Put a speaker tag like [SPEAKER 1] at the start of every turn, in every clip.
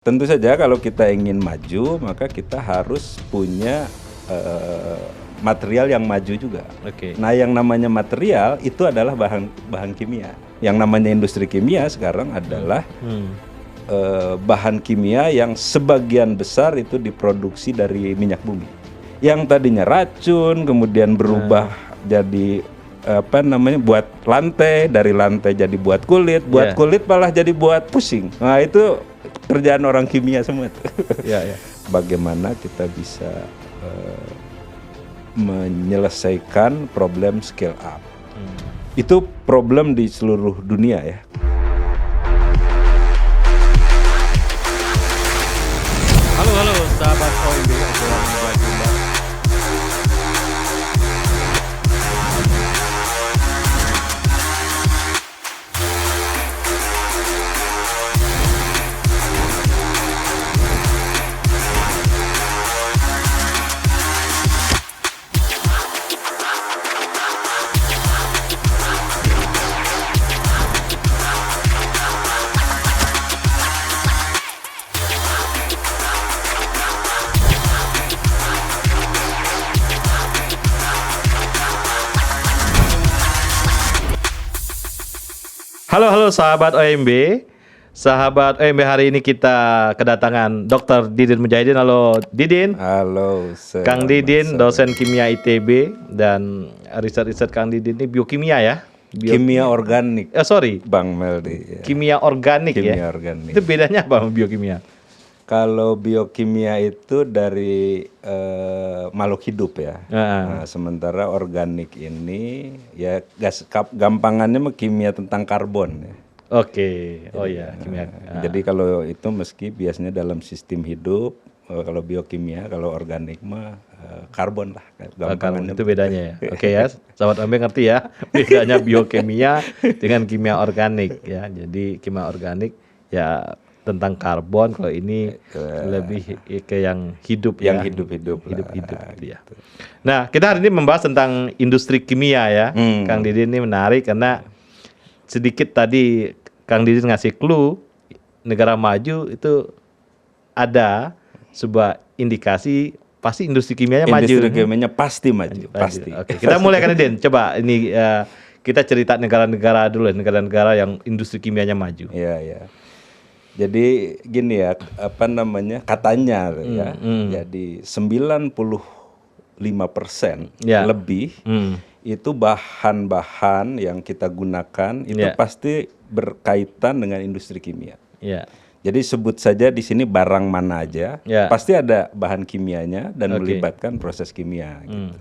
[SPEAKER 1] Tentu saja kalau kita ingin maju, maka kita harus punya material yang maju juga.
[SPEAKER 2] Oke.
[SPEAKER 1] Nah, yang namanya material itu adalah bahan kimia. Yang namanya industri kimia sekarang adalah bahan kimia yang sebagian besar itu diproduksi dari minyak bumi. Yang tadinya racun, kemudian berubah jadi buat lantai, dari lantai jadi buat kulit, buat kulit malah jadi buat pusing. Nah, itu kerjaan orang kimia semua itu. Bagaimana kita bisa menyelesaikan problem scale up. Itu problem di seluruh dunia ya.
[SPEAKER 2] Halo sahabat OMB, obrolan Jumba. Halo sahabat OMB. Sahabat OMB, hari ini kita kedatangan Dr. Didin Mujahidin. Halo Didin.
[SPEAKER 1] Halo.
[SPEAKER 2] Kang Didin, dosen kimia ITB, dan riset Kang Didin ini biokimia ya?
[SPEAKER 1] Kimia organik.
[SPEAKER 2] Bang
[SPEAKER 1] Meldi. Ya.
[SPEAKER 2] Kimia organik ya?
[SPEAKER 1] Kimia organik.
[SPEAKER 2] Itu bedanya apa sama biokimia?
[SPEAKER 1] Kalau biokimia itu dari makhluk hidup ya. Nah, sementara organik ini ya gampangannya kimia tentang karbon ya.
[SPEAKER 2] Oke. Oh ya, kimia.
[SPEAKER 1] Jadi kalau itu meski biasanya dalam sistem hidup, kalau biokimia, kalau organik mah karbon lah.
[SPEAKER 2] Gampangannya itu bedanya ya. Oke ya, sahabat OMB ngerti ya bedanya biokimia dengan kimia organik ya. Jadi kimia organik ya tentang karbon, kalau ini lebih ke yang hidup ya.
[SPEAKER 1] Yang hidup-hidup
[SPEAKER 2] gitu ya. Nah, kita hari ini membahas tentang industri kimia ya. Kang Didin ini menarik karena sedikit tadi Kang Didin ngasih clue negara maju itu ada sebuah indikasi pasti industri kimianya maju.
[SPEAKER 1] Industri kimianya pasti maju. Pasti.
[SPEAKER 2] Oke, kita mulai Kang Didin. Coba ini kita cerita negara-negara dulu, negara-negara yang industri kimianya maju.
[SPEAKER 1] Iya. Jadi gini ya, katanya ya. Jadi 95% lebih itu bahan-bahan yang kita gunakan itu pasti berkaitan dengan industri kimia. Jadi sebut saja di sini barang mana aja, pasti ada bahan kimianya dan melibatkan proses kimia gitu.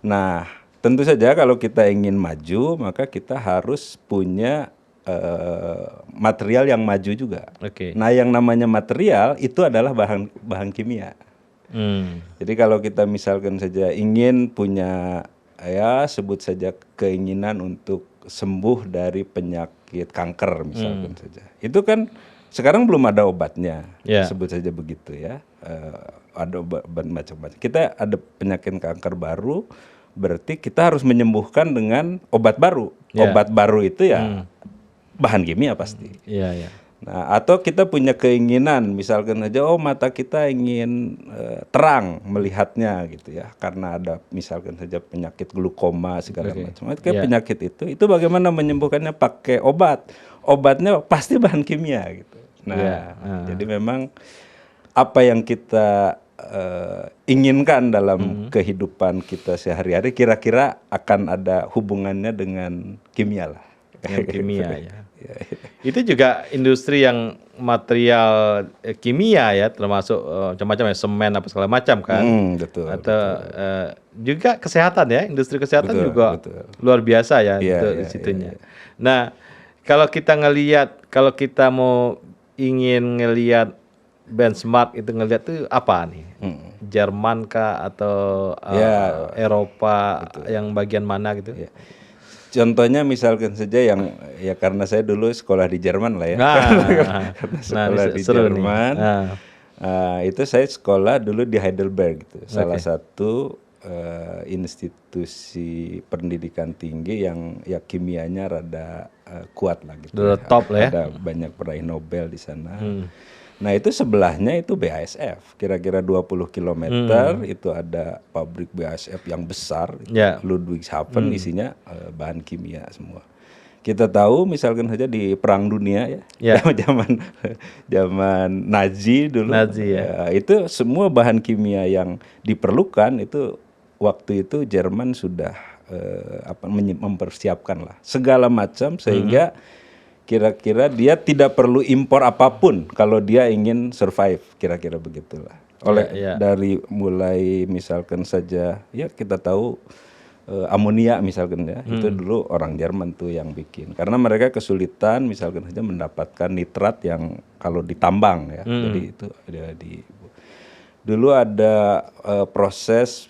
[SPEAKER 1] Nah, tentu saja kalau kita ingin maju, maka kita harus punya material yang maju juga. Nah, yang namanya material itu adalah bahan kimia. Jadi kalau kita misalkan saja ingin punya sebut saja keinginan untuk sembuh dari penyakit kanker misalkan saja, itu kan sekarang belum ada obatnya, sebut saja begitu ya. Ada obat macam-macam. Kita ada penyakit kanker baru, berarti kita harus menyembuhkan dengan obat baru. Obat baru itu ya bahan kimia pasti. Nah, atau kita punya keinginan, misalkan saja, mata kita ingin terang melihatnya gitu ya, karena ada misalkan saja penyakit glukoma segala macam. Penyakit itu bagaimana menyembuhkannya? Pakai obat. Obatnya pasti bahan kimia gitu. Nah, jadi memang apa yang kita inginkan dalam kehidupan kita sehari-hari kira-kira akan ada hubungannya dengan kimia lah.
[SPEAKER 2] Dengan kimia ya. Itu juga industri yang material kimia ya, termasuk macam-macam ya, semen apa segala macam kan.
[SPEAKER 1] Betul.
[SPEAKER 2] Atau juga kesehatan ya, industri kesehatan juga luar biasa ya untuk situnya. Nah, kalau kita kita mau ingin ngelihat benchmark itu, ngelihat tuh apa nih? Jerman kah atau Eropa yang bagian mana gitu?
[SPEAKER 1] Contohnya misalkan saja yang karena saya dulu sekolah di Jerman lah ya. Karena sekolah di Jerman. Itu saya sekolah dulu di Heidelberg gitu. Salah satu institusi pendidikan tinggi yang kimianya rada kuat lah gitu.
[SPEAKER 2] Top lah ya.
[SPEAKER 1] Ada banyak peraih Nobel di sana. Nah itu sebelahnya itu BASF, kira-kira 20 km itu ada pabrik BASF yang besar, Ludwigshafen, isinya bahan kimia semua. Kita tahu misalkan saja di Perang Dunia zaman Nazi dulu, itu semua bahan kimia yang diperlukan itu waktu itu Jerman sudah mempersiapkan lah segala macam sehingga kira-kira dia tidak perlu impor apapun kalau dia ingin survive, kira-kira begitulah. Dari mulai misalkan saja ya kita tahu amonia misalkan ya, itu dulu orang Jerman tuh yang bikin. Karena mereka kesulitan misalkan saja mendapatkan nitrat yang kalau ditambang ya. Jadi itu ada dulu ada proses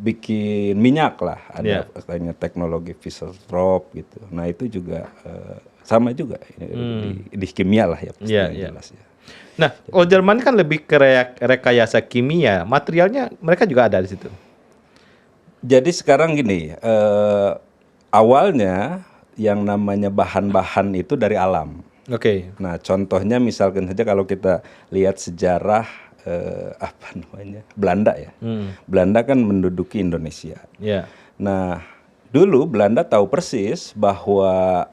[SPEAKER 1] bikin minyak lah, ada katanya teknologi Fischer-Tropsch gitu. Nah itu juga sama juga di kimia lah ya pasti jelas ya.
[SPEAKER 2] Nah, kalau Jerman kan lebih ke rekayasa kimia, materialnya mereka juga ada di situ.
[SPEAKER 1] Jadi sekarang gini, awalnya yang namanya bahan-bahan itu dari alam. Nah contohnya misalkan saja kalau kita lihat sejarah Belanda ya. Belanda kan menduduki Indonesia. Nah dulu Belanda tahu persis bahwa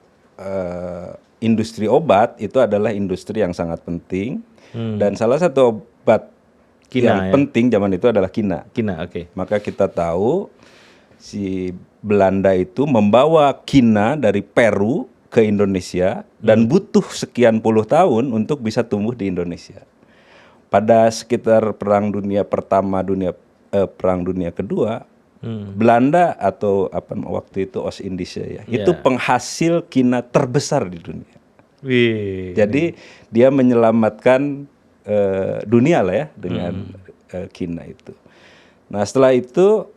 [SPEAKER 1] industri obat itu adalah industri yang sangat penting dan salah satu obat yang penting zaman itu adalah kina. Maka kita tahu si Belanda itu membawa kina dari Peru ke Indonesia dan butuh sekian puluh tahun untuk bisa tumbuh di Indonesia. Pada sekitar Perang Dunia Pertama, Perang Dunia Kedua, Belanda atau waktu itu Oost-Indische ya, itu penghasil kina terbesar di dunia. Jadi dia menyelamatkan dunia lah ya dengan kina itu. Nah setelah itu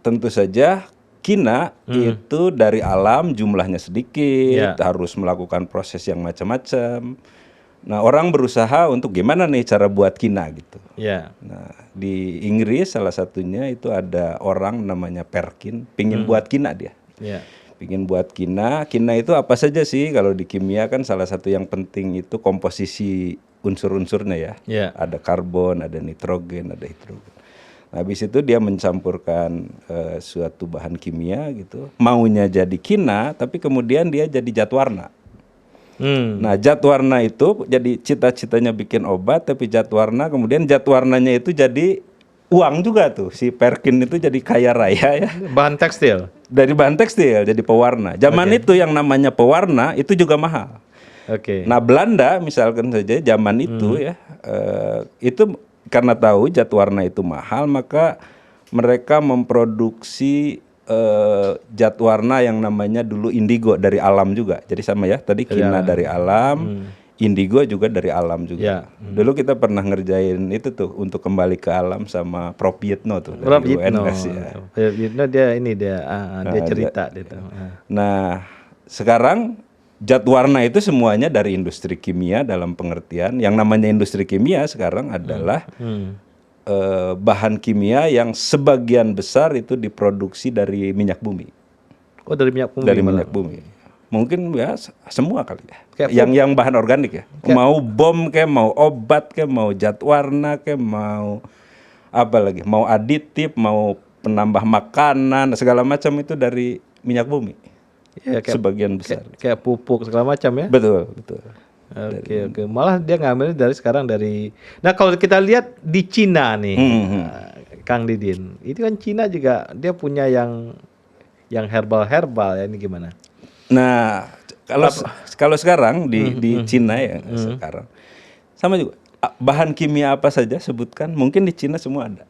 [SPEAKER 1] tentu saja kina itu dari alam jumlahnya sedikit, harus melakukan proses yang macam-macam. Nah orang berusaha untuk gimana nih cara buat kina gitu. Nah di Inggris salah satunya itu ada orang namanya Perkin, pingin buat kina dia. Pingin buat kina. Kina itu apa saja sih? Kalau di kimia kan salah satu yang penting itu komposisi unsur-unsurnya ya. Ada karbon, ada nitrogen, ada hidrogen. Nah, habis itu dia mencampurkan suatu bahan kimia gitu. Maunya jadi kina, tapi kemudian dia jadi zat warna. Nah zat warna itu jadi cita-citanya bikin obat, tapi zat warna kemudian zat warnanya itu jadi uang juga tuh. Si Perkin itu jadi kaya raya ya.
[SPEAKER 2] Bahan tekstil?
[SPEAKER 1] Dari bahan tekstil jadi pewarna. Zaman itu yang namanya pewarna itu juga mahal. Nah Belanda misalkan saja zaman itu ya, itu karena tahu zat warna itu mahal, maka mereka memproduksi zat warna yang namanya dulu indigo dari alam juga. Jadi sama ya, tadi kina dari alam, indigo juga dari alam juga. Dulu kita pernah ngerjain itu tuh untuk kembali ke alam sama Prof Yitno tuh dari UNS ya.
[SPEAKER 2] Prof Yitno dia cerita gitu.
[SPEAKER 1] Nah, sekarang zat warna itu semuanya dari industri kimia dalam pengertian. Yang namanya industri kimia sekarang adalah bahan kimia yang sebagian besar itu diproduksi dari minyak bumi.
[SPEAKER 2] Dari minyak bumi?
[SPEAKER 1] Dari minyak bumi. Mungkin ya semua kali ya. Yang bahan organik ya. Mau bom kayak, mau obat kayak, mau zat warna kayak, mau apa lagi, mau aditif, mau penambah makanan, segala macam itu dari minyak bumi. Sebagian besar.
[SPEAKER 2] Kayak pupuk segala macam ya?
[SPEAKER 1] Betul.
[SPEAKER 2] Oke. Malah dia ngambil dari. Nah kalau kita lihat di Cina nih, Kang Didin, itu kan Cina juga dia punya yang herbal ya, ini gimana?
[SPEAKER 1] Nah kalau sekarang di Cina ya sekarang sama juga bahan kimia apa saja sebutkan, mungkin di Cina semua ada.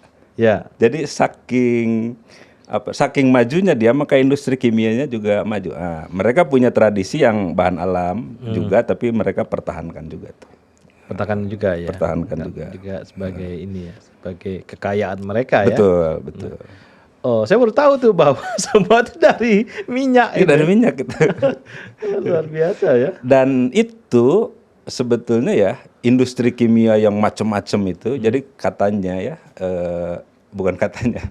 [SPEAKER 1] Jadi saking majunya dia, maka industri kimianya juga maju. Nah, mereka punya tradisi yang bahan alam juga, tapi mereka pertahankan juga tuh.
[SPEAKER 2] Pertahankan juga ya. Juga sebagai ini ya, sebagai kekayaan mereka ya.
[SPEAKER 1] Betul.
[SPEAKER 2] Oh, saya baru tahu tuh bahwa semua itu dari minyak.
[SPEAKER 1] Dari minyak gitu.
[SPEAKER 2] Luar biasa ya.
[SPEAKER 1] Dan itu sebetulnya ya industri kimia yang macam-macam itu. Jadi katanya ya, bukan katanya.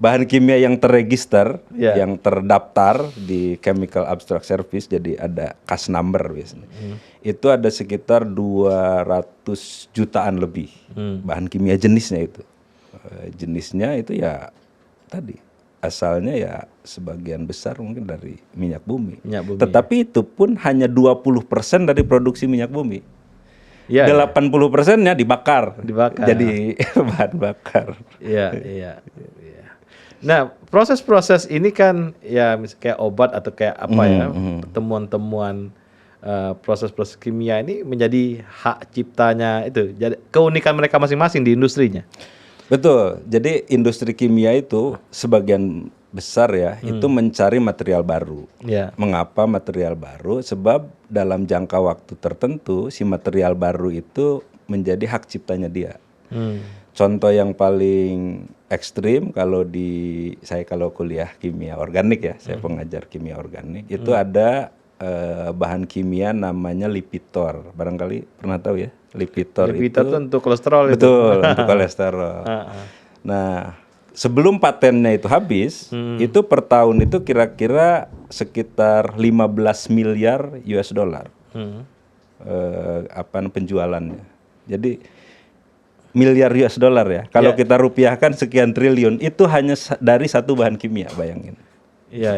[SPEAKER 1] bahan kimia yang terregister, yang terdaftar di Chemical Abstract Service, jadi ada CAS number biasanya. Itu ada sekitar 200 jutaan lebih bahan kimia jenisnya itu. Jenisnya itu ya tadi asalnya ya sebagian besar mungkin dari minyak bumi. Tetapi itu pun hanya 20% dari produksi minyak bumi. 80%-nya dibakar. Jadi bahan bakar.
[SPEAKER 2] Iya. Nah, proses-proses ini kan ya kayak obat atau kayak apa ya, temuan-temuan proses-proses kimia ini menjadi hak ciptanya itu. Jadi keunikan mereka masing-masing di industrinya.
[SPEAKER 1] Betul. Jadi industri kimia itu sebagian besar ya itu mencari material baru. Mengapa material baru? Sebab dalam jangka waktu tertentu si material baru itu menjadi hak ciptanya dia. Contoh yang paling ekstrim kalau kalau kuliah kimia organik ya, saya pengajar kimia organik, itu ada bahan kimia namanya Lipitor. Barangkali pernah tahu ya? Lipitor
[SPEAKER 2] itu untuk kolesterol.
[SPEAKER 1] Betul, untuk kolesterol. Nah, sebelum patennya itu habis, itu per tahun itu kira-kira sekitar 15 miliar US dollar penjualannya. Jadi miliar US dollar ya. Kalau kita rupiahkan sekian triliun, itu hanya dari satu bahan kimia, bayangin.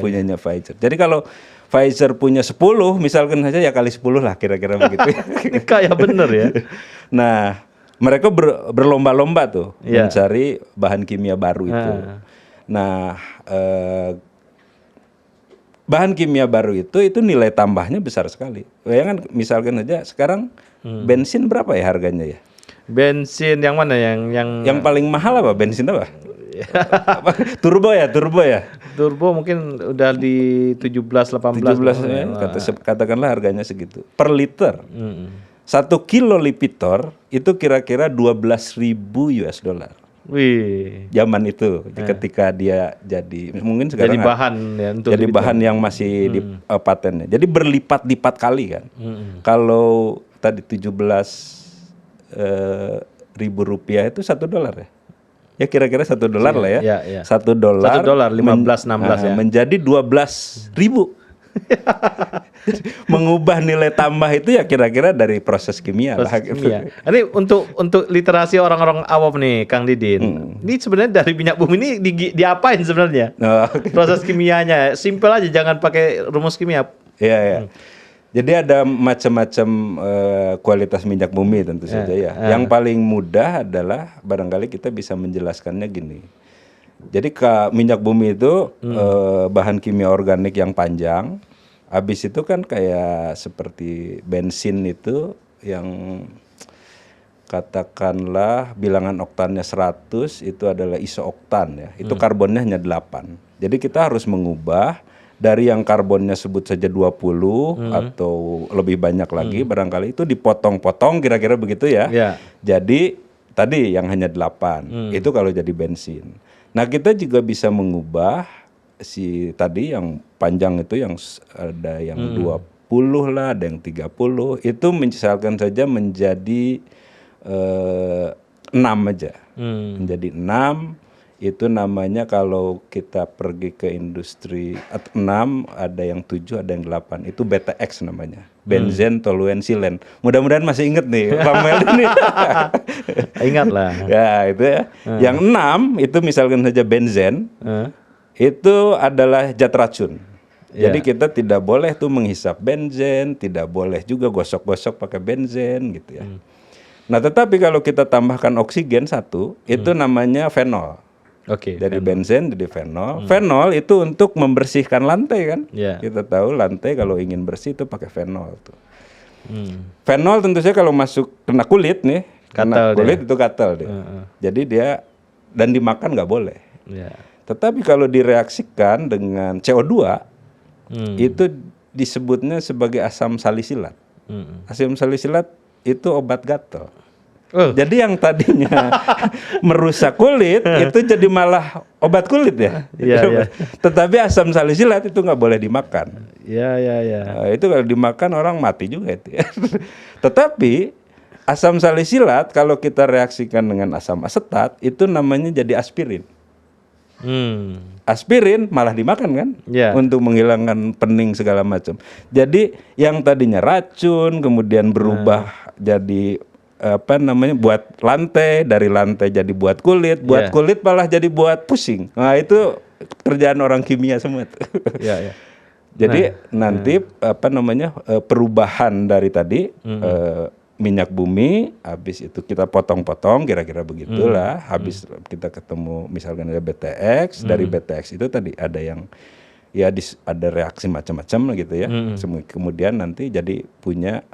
[SPEAKER 1] Punyanya Pfizer. Jadi kalau Pfizer punya 10, misalkan saja ya kali 10 lah kira-kira begitu.
[SPEAKER 2] Kayak bener ya.
[SPEAKER 1] Nah, mereka berlomba-lomba tuh mencari bahan kimia baru itu. Nah, bahan kimia baru itu nilai tambahnya besar sekali. Bayangkan misalkan saja sekarang bensin berapa ya harganya ya?
[SPEAKER 2] Bensin yang mana
[SPEAKER 1] yang paling mahal apa? Bensin apa? Turbo ya.
[SPEAKER 2] Turbo mungkin udah di 17-18
[SPEAKER 1] ya, katakanlah harganya segitu. Per liter. 1 kilo Lipitor itu kira-kira 12.000 US dollar.
[SPEAKER 2] Wih.
[SPEAKER 1] Zaman itu ketika dia jadi mungkin sekarang
[SPEAKER 2] jadi bahan ya, untuk
[SPEAKER 1] jadi bahan yang masih di patennya. Jadi berlipat-lipat kali kan. Kalau tadi 17.000 rupiah itu $1 ya. Ya kira-kira $1 lah ya. $1
[SPEAKER 2] $15-16 ya.
[SPEAKER 1] Menjadi 12.000. Mengubah nilai tambah itu ya kira-kira dari proses kimia lah.
[SPEAKER 2] Ini untuk literasi orang-orang awam nih, Kang Didin. Ini sebenarnya dari minyak bumi ini diapain sebenarnya? Proses kimianya simple aja, jangan pakai rumus kimia.
[SPEAKER 1] Iya. Jadi ada macam-macam kualitas minyak bumi tentu saja ya. Yang paling mudah adalah barangkali kita bisa menjelaskannya gini. Jadi minyak bumi itu bahan kimia organik yang panjang. Habis itu kan kayak seperti bensin itu yang katakanlah bilangan oktannya 100 itu adalah isooktan ya. Itu karbonnya hanya 8. Jadi kita harus mengubah dari yang karbonnya sebut saja 20 atau lebih banyak lagi barangkali itu dipotong-potong kira-kira begitu ya. Jadi tadi yang hanya 8 itu kalau jadi bensin. Nah kita juga bisa mengubah si tadi yang panjang itu yang ada yang 20 lah, ada yang 30 itu misalkan saja menjadi 6 aja. Menjadi 6 itu namanya kalau kita pergi ke industri 6 ada yang 7 ada yang 8 itu BTX namanya. Benzen toluene silen. Mudah-mudahan masih inget nih Bang Mel ini.
[SPEAKER 2] Ingat lah.
[SPEAKER 1] Ya itu ya. Yang 6 itu misalkan saja benzen. Itu adalah zat racun. Jadi kita tidak boleh tuh menghisap benzen, tidak boleh juga gosok-gosok pakai benzen gitu ya. Nah, tetapi kalau kita tambahkan oksigen satu, itu namanya fenol. Dari benzen jadi fenol. Fenol itu untuk membersihkan lantai kan. Kita tahu lantai kalau ingin bersih itu pakai fenol tuh. Fenol tentu saja kalau masuk kena kulit nih, kena kulit itu gatal dia. Jadi dia dan dimakan nggak boleh. Tetapi kalau direaksikan dengan CO2 itu disebutnya sebagai asam salisilat. Asam salisilat itu obat gatal. Jadi yang tadinya merusak kulit itu jadi malah obat kulit ya. Tetapi asam salisilat itu nggak boleh dimakan. Itu kalau dimakan orang mati juga itu. Tetapi asam salisilat kalau kita reaksikan dengan asam asetat itu namanya jadi aspirin. Aspirin malah dimakan kan, untuk menghilangkan pening segala macam. Jadi yang tadinya racun kemudian berubah jadi buat lantai, dari lantai jadi buat kulit kulit malah jadi buat pusing. Nah itu kerjaan orang kimia semua. Jadi nanti perubahan dari tadi minyak bumi, habis itu kita potong-potong kira-kira begitulah, habis kita ketemu misalkan ada BTX, dari BTX itu tadi ada yang ada reaksi macam-macam gitu ya. Kemudian nanti jadi punya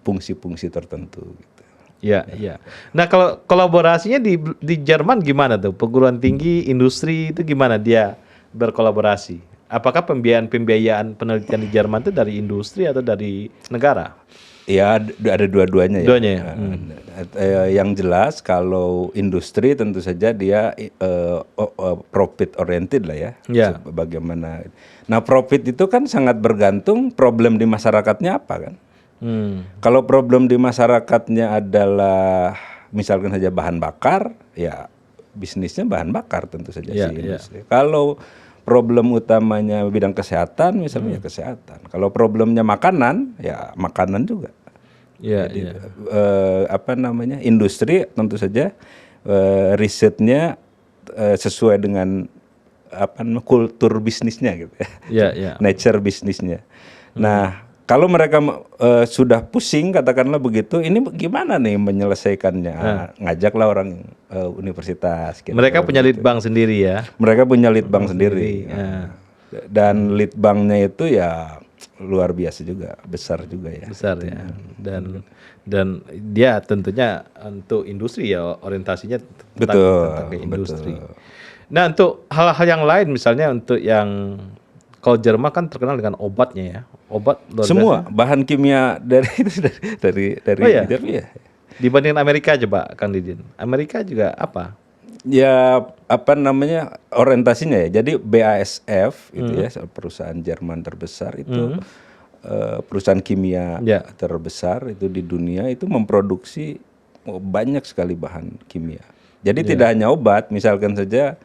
[SPEAKER 1] fungsi-fungsi tertentu gitu.
[SPEAKER 2] Iya. Nah, kalau kolaborasinya di Jerman gimana tuh? Perguruan tinggi, industri itu gimana dia berkolaborasi? Apakah pembiayaan penelitian di Jerman itu dari industri atau dari negara?
[SPEAKER 1] Ya, ada dua-duanya ya.
[SPEAKER 2] Duanya ya.
[SPEAKER 1] Yang jelas kalau industri tentu saja dia profit oriented lah ya. Bagaimana? Nah, profit itu kan sangat bergantung problem di masyarakatnya apa kan. Kalau problem di masyarakatnya adalah misalkan saja bahan bakar, ya bisnisnya bahan bakar tentu saja si industri. Kalau problem utamanya bidang kesehatan misalnya ya kesehatan. Kalau problemnya makanan, ya makanan juga. Jadi, industri tentu saja risetnya sesuai dengan kultur bisnisnya gitu ya. Nature bisnisnya. Nah, kalau mereka sudah pusing katakanlah begitu, ini gimana nih menyelesaikannya? Ngajaklah orang universitas.
[SPEAKER 2] Mereka punya litbang sendiri ya?
[SPEAKER 1] Mereka punya litbang sendiri. Dan litbangnya itu ya luar biasa juga, besar juga ya.
[SPEAKER 2] Besar ya. Dan dia tentunya untuk industri ya, orientasinya tentang industri. Nah, untuk hal-hal yang lain misalnya untuk yang kalau Jerman kan terkenal dengan obatnya ya. Obat
[SPEAKER 1] semua bahan kimia dari Jerman ya.
[SPEAKER 2] Dibanding Amerika coba Kang Didin. Amerika juga apa?
[SPEAKER 1] Ya orientasinya ya. Jadi BASF itu ya perusahaan Jerman terbesar itu perusahaan kimia terbesar itu di dunia, itu memproduksi banyak sekali bahan kimia. Jadi tidak hanya obat, misalkan saja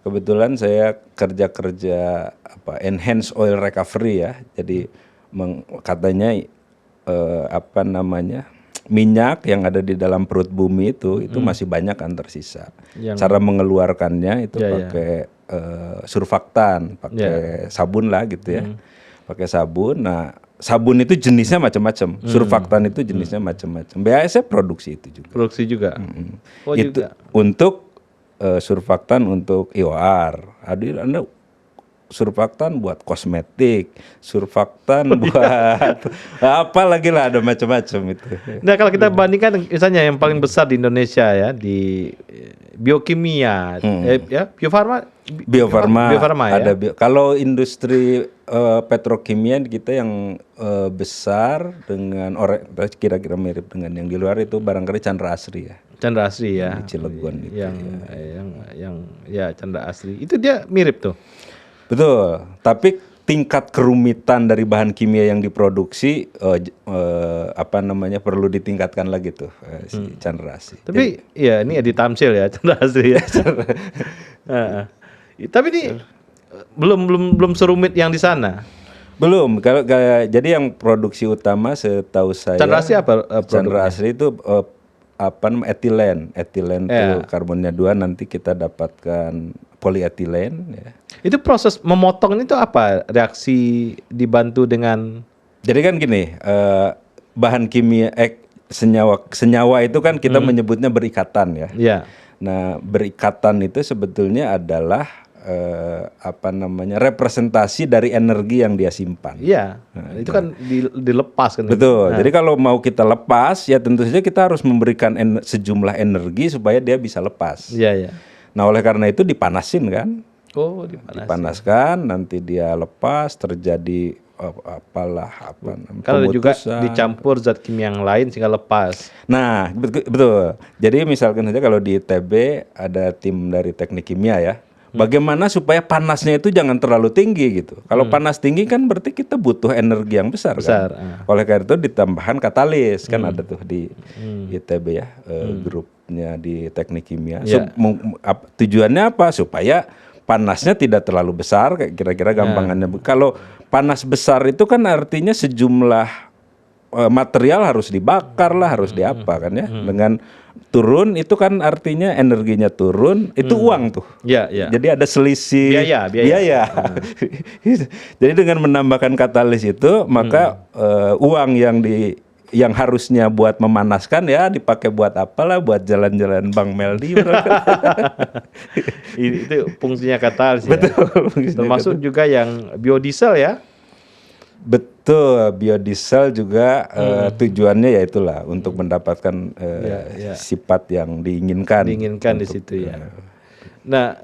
[SPEAKER 1] kebetulan saya kerja enhance oil recovery ya. Jadi katanya minyak yang ada di dalam perut bumi itu masih banyak kan tersisa. Cara mengeluarkannya itu pakai surfaktan, pakai sabun lah gitu ya. Pakai sabun. Nah, sabun itu jenisnya macam-macam. Surfaktan itu jenisnya macam-macam. BASF produksi itu juga.
[SPEAKER 2] Produksi juga.
[SPEAKER 1] Oh, itu juga. Untuk surfaktan untuk IOR. Anda surfaktan buat kosmetik, surfaktan buat apa lagi lah, ada macam-macam itu.
[SPEAKER 2] Nah, kalau kita bandingkan misalnya yang paling besar di Indonesia ya di biokimia, biofarma ya.
[SPEAKER 1] Ada kalau industri petrokimia kita yang besar dengan kira-kira mirip dengan yang di luar itu barangkali Chandra Asri ya.
[SPEAKER 2] Chandra Asri ya.
[SPEAKER 1] Di Cilegon itu.
[SPEAKER 2] Yang Chandra Asri itu dia mirip tuh.
[SPEAKER 1] Betul, tapi tingkat kerumitan dari bahan kimia yang diproduksi perlu ditingkatkan lagi tuh si Chandra Asri.
[SPEAKER 2] Tapi ya ini Edi Tamsil ya Chandra Asri ya. Tapi ini belum serumit yang di sana.
[SPEAKER 1] Belum. Jadi yang produksi utama setahu saya
[SPEAKER 2] Chandra Asri apa
[SPEAKER 1] Chandra Asri itu etilen tuh karbonnya 2, nanti kita dapatkan polietilen ya.
[SPEAKER 2] Itu proses memotong itu apa? Reaksi dibantu dengan?
[SPEAKER 1] Jadi kan gini, bahan kimia senyawa itu kan kita menyebutnya berikatan ya.
[SPEAKER 2] Iya.
[SPEAKER 1] Nah, berikatan itu sebetulnya adalah representasi dari energi yang dia simpan.
[SPEAKER 2] Iya. Nah, itu kan dilepas kan.
[SPEAKER 1] Betul. Nah. Jadi kalau mau kita lepas ya tentu saja kita harus memberikan sejumlah energi supaya dia bisa lepas.
[SPEAKER 2] Iya.
[SPEAKER 1] Nah, oleh karena itu dipanasin kan.
[SPEAKER 2] Oh, dipanaskan,
[SPEAKER 1] nanti dia lepas, terjadi
[SPEAKER 2] kalau juga dicampur zat kimia yang lain sehingga lepas.
[SPEAKER 1] Nah, betul. Jadi misalkan saja kalau di ITB ada tim dari teknik kimia ya. Bagaimana supaya panasnya itu jangan terlalu tinggi gitu. Kalau panas tinggi kan berarti kita butuh energi yang besar. Kan? Oleh karena itu ditambahkan katalis kan ada tuh di ITB ya, grupnya di teknik kimia. Tujuannya apa? Supaya panasnya tidak terlalu besar, kira-kira gampangannya. Kalau panas besar itu kan artinya sejumlah material harus dibakar lah, harus diapa kan ya. Dengan turun itu kan artinya energinya turun, itu uang tuh. Jadi ada selisih biaya. Jadi dengan menambahkan katalis itu, maka uang yang harusnya buat memanaskan ya dipakai buat apalah, buat jalan-jalan Bang Meldi.
[SPEAKER 2] Itu fungsinya katalis.
[SPEAKER 1] Betul.
[SPEAKER 2] Termasuk juga yang biodiesel ya.
[SPEAKER 1] Betul, biodiesel juga tujuannya ya itulah untuk mendapatkan sifat yang diinginkan.
[SPEAKER 2] Di situ ya. Nah,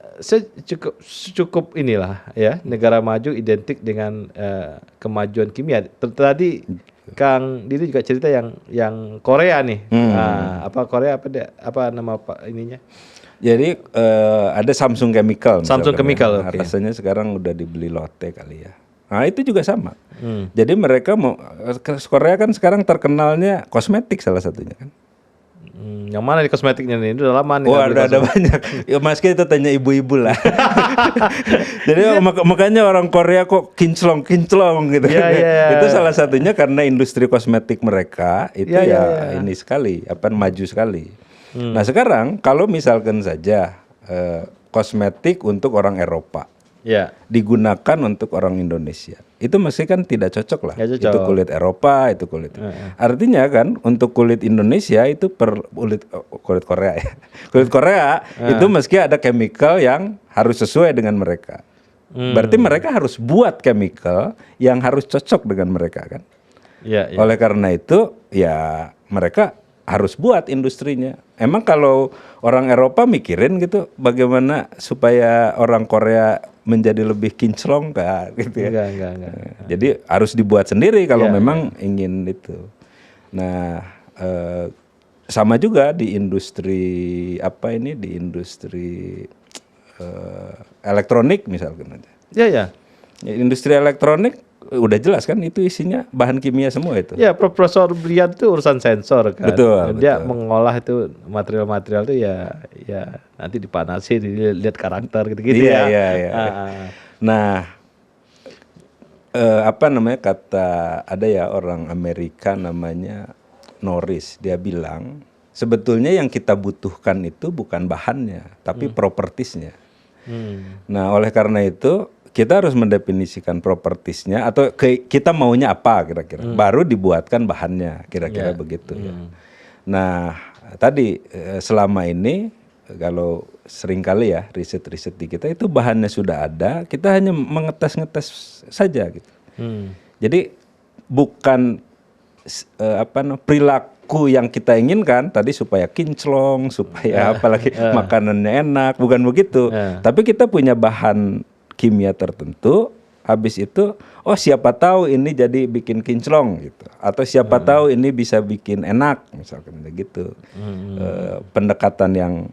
[SPEAKER 2] cukup inilah ya, negara maju identik dengan kemajuan kimia. Tadi Kang Didi juga cerita yang Korea nih. Korea apa nama ininya?
[SPEAKER 1] Jadi ada Samsung Chemical.
[SPEAKER 2] Samsung Chemical.
[SPEAKER 1] Rasanya sekarang udah dibeli Lotte kali ya. Nah itu juga sama. Jadi mereka Korea kan sekarang terkenalnya kosmetik salah satunya kan.
[SPEAKER 2] Yang mana di kosmetiknya nih? Itu udah lama nih.
[SPEAKER 1] Wah, ada banyak. Ya Mas kita tanya ibu-ibu lah. Jadi makanya orang Korea kok kinclong gitu. Itu salah satunya karena industri kosmetik mereka itu ini sekali, maju sekali. Nah sekarang kalau misalkan saja kosmetik untuk orang Eropa digunakan untuk orang Indonesia, itu mesti kan tidak cocok lah. Itu kulit Eropa, itu kulit. Artinya kan untuk kulit Indonesia itu kulit Korea ya. Kulit Korea itu mesti ada chemical yang harus sesuai dengan mereka. Berarti mereka harus buat chemical yang harus cocok dengan mereka kan. Oleh karena itu ya mereka harus buat industrinya. Emang kalau orang Eropa mikirin gitu bagaimana supaya orang Korea menjadi lebih kinclong gitu ya.
[SPEAKER 2] Enggak.
[SPEAKER 1] Jadi harus dibuat sendiri kalau memang ingin itu. Nah, sama juga di industri di industri elektronik misalkan aja.
[SPEAKER 2] Ya,
[SPEAKER 1] industri elektronik udah jelas kan itu isinya bahan kimia semua itu.
[SPEAKER 2] Ya, Profesor Brian itu urusan sensor kan.
[SPEAKER 1] Betul.
[SPEAKER 2] Dia mengolah itu material-material itu ya nanti dipanasi, dilihat karakter gitu-gitu ya.
[SPEAKER 1] Iya. Nah, ada ya orang Amerika namanya Norris, dia bilang sebetulnya yang kita butuhkan itu bukan bahannya, tapi propertisnya. Nah, oleh karena itu kita harus mendefinisikan propertisnya atau kita maunya apa kira-kira, baru dibuatkan bahannya kira-kira begitu. Ya. Nah tadi selama ini kalau seringkali ya riset-riset di kita itu bahannya sudah ada, kita hanya mengetes-ngetes saja gitu. Jadi bukan perilaku yang kita inginkan tadi supaya kinclong, supaya apalagi makanannya enak, bukan begitu. Tapi kita punya bahan kimia tertentu, habis itu siapa tahu ini jadi bikin kinclong gitu, atau siapa tahu ini bisa bikin enak misalkan gitu. Pendekatan yang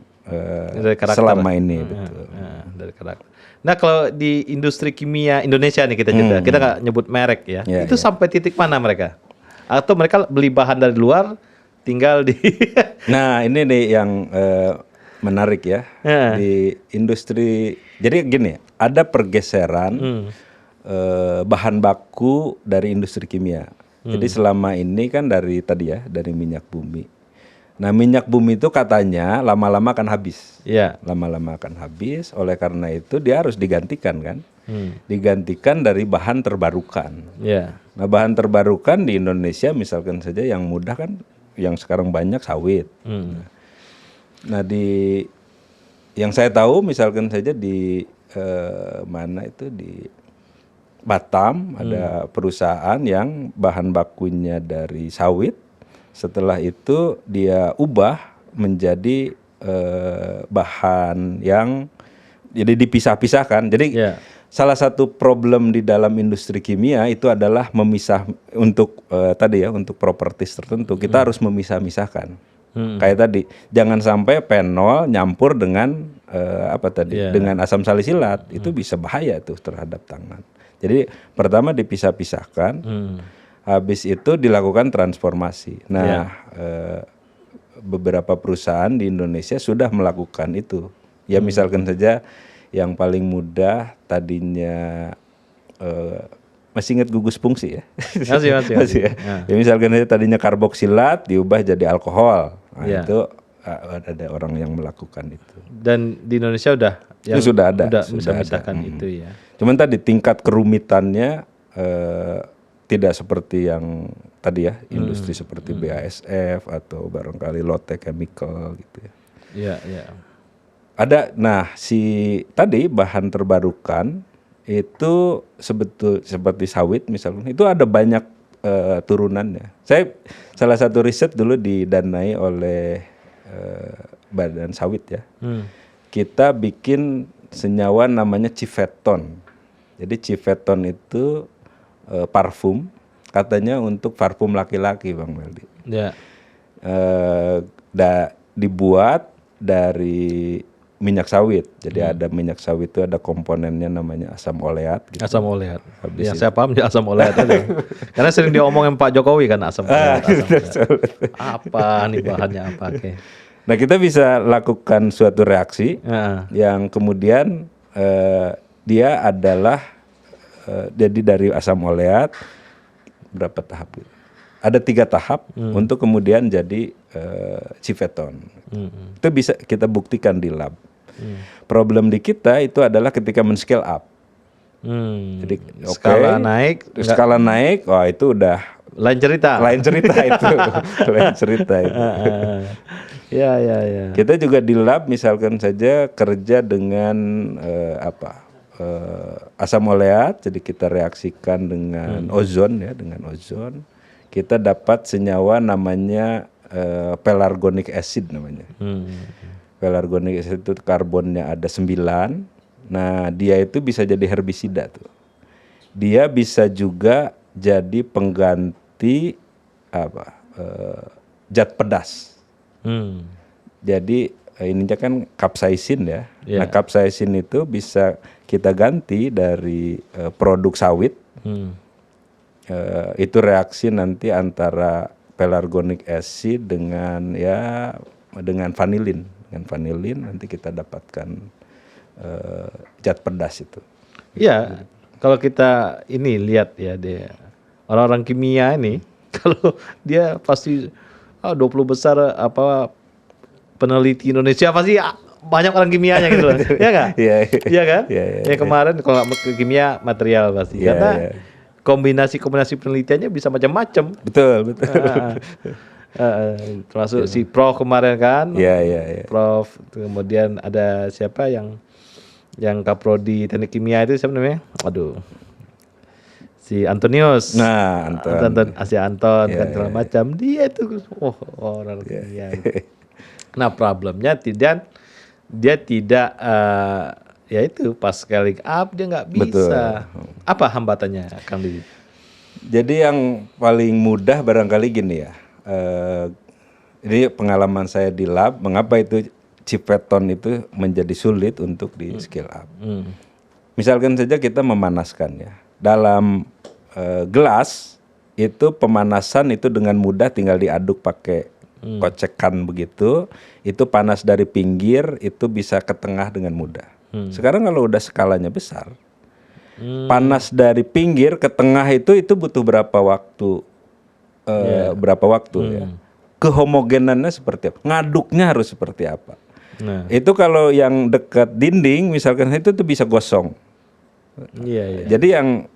[SPEAKER 1] selama ini betul.
[SPEAKER 2] Dari karakter. Nah kalau di industri kimia Indonesia nih kita nggak nyebut merek ya, itu sampai titik mana mereka? Atau mereka beli bahan dari luar, tinggal di
[SPEAKER 1] Nah ini nih yang menarik ya. Di industri, jadi gini, ada pergeseran bahan baku dari industri kimia. Jadi selama ini kan dari minyak bumi. Nah minyak bumi itu katanya lama-lama akan habis. Lama-lama akan habis, oleh karena itu dia harus digantikan kan. Digantikan dari bahan terbarukan. Nah bahan terbarukan di Indonesia misalkan saja yang mudah kan, yang sekarang banyak sawit. Nah yang saya tahu misalkan saja di di Batam ada perusahaan yang bahan bakunya dari sawit, setelah itu dia ubah menjadi bahan yang jadi dipisah-pisahkan. Jadi salah satu problem di dalam industri kimia itu adalah memisah untuk untuk propertis tertentu kita harus memisah-misahkan. Kayak tadi, jangan sampai fenol nyampur dengan dengan asam salisilat, itu bisa bahaya tuh terhadap tangan. Jadi pertama dipisah-pisahkan, habis itu dilakukan transformasi. Nah, beberapa perusahaan di Indonesia sudah melakukan itu. Ya misalkan saja Yang paling mudah tadinya masih ingat gugus fungsi ya? Masih ya. Ya misalkan tadinya karboksilat diubah jadi alkohol. Nah, itu ada orang yang melakukan itu.
[SPEAKER 2] Dan di Indonesia sudah
[SPEAKER 1] ada.
[SPEAKER 2] Sudah misalkan itu ya.
[SPEAKER 1] Cuman tadi tingkat kerumitannya tidak seperti yang tadi ya, industri seperti BASF atau barangkali Lotte Chemical gitu ya.
[SPEAKER 2] Iya.
[SPEAKER 1] Ada, nah si tadi bahan terbarukan itu seperti sawit misalnya, itu ada banyak turunannya. Saya salah satu riset dulu didanai oleh Badan Sawit ya. Kita bikin senyawa namanya civeton. Jadi civeton itu parfum, katanya untuk parfum laki-laki Bang Meldi.
[SPEAKER 2] Ya.
[SPEAKER 1] Dibuat dari minyak sawit. Jadi ada minyak sawit itu ada komponennya namanya asam oleat. Gitu.
[SPEAKER 2] Asam oleat. Ya saya paham dia asam oleat aja. Karena sering diomongin Pak Jokowi kan asam oleat. Apa nih bahannya apa? Okay.
[SPEAKER 1] Nah kita bisa lakukan suatu reaksi yang kemudian dia adalah jadi dari asam oleat berapa tahap gitu. Ada 3 tahap untuk kemudian jadi civeton. Itu bisa kita buktikan di lab. Problem di kita itu adalah ketika men-scale up. Jadi skala naik, wah itu udah
[SPEAKER 2] lain cerita
[SPEAKER 1] itu. Lain cerita itu.
[SPEAKER 2] Ya.
[SPEAKER 1] Kita juga di lab misalkan saja kerja dengan asam oleat, jadi kita reaksikan dengan ozon ya, dengan ozon. Kita dapat senyawa namanya pelargonic acid namanya. Pelargonic acid itu karbonnya ada 9. Nah, dia itu bisa jadi herbisida tuh. Dia bisa juga jadi pengganti zat pedas. Jadi ininya kan capsaicin ya. Nah, capsaicin itu bisa kita ganti dari produk sawit. Itu reaksi nanti antara pelargonic acid dengan vanilin. Dengan vanilin nanti kita dapatkan zat pedas itu.
[SPEAKER 2] Iya, kalau kita ini lihat ya dia orang-orang kimia ini kalau dia pasti 20 besar peneliti Indonesia pasti banyak orang kimianya gitu loh. Iya enggak? Iya kan? Ya kemarin kalau kimia material pasti. Karena kombinasi penelitiannya bisa macam-macam.
[SPEAKER 1] Betul.
[SPEAKER 2] Termasuk si Prof kemarin kan.
[SPEAKER 1] Iya.
[SPEAKER 2] Prof, kemudian ada siapa yang kaprodi teknik kimia itu siapa namanya? Aduh. Si Antonius.
[SPEAKER 1] Nah,
[SPEAKER 2] Anton kan segala macam. Dia itu orang kimia. Nah, problemnya dia tidak ya itu pas scaling up dia nggak bisa. Betul. Apa hambatannya Kang Didi?
[SPEAKER 1] Jadi yang paling mudah barangkali gini ya. Ini pengalaman saya di lab, mengapa itu civeton itu menjadi sulit untuk di scale up. Misalkan saja kita memanaskan ya. Dalam gelas itu pemanasan itu dengan mudah tinggal diaduk pakai kocekan begitu. Itu panas dari pinggir itu bisa ke tengah dengan mudah. Sekarang kalau udah skalanya besar, panas dari pinggir ke tengah itu butuh berapa waktu? Ya? Kehomogenannya seperti apa? Ngaduknya harus seperti apa? Nah. Itu kalau yang dekat dinding, misalkan itu tuh bisa gosong. Jadi yang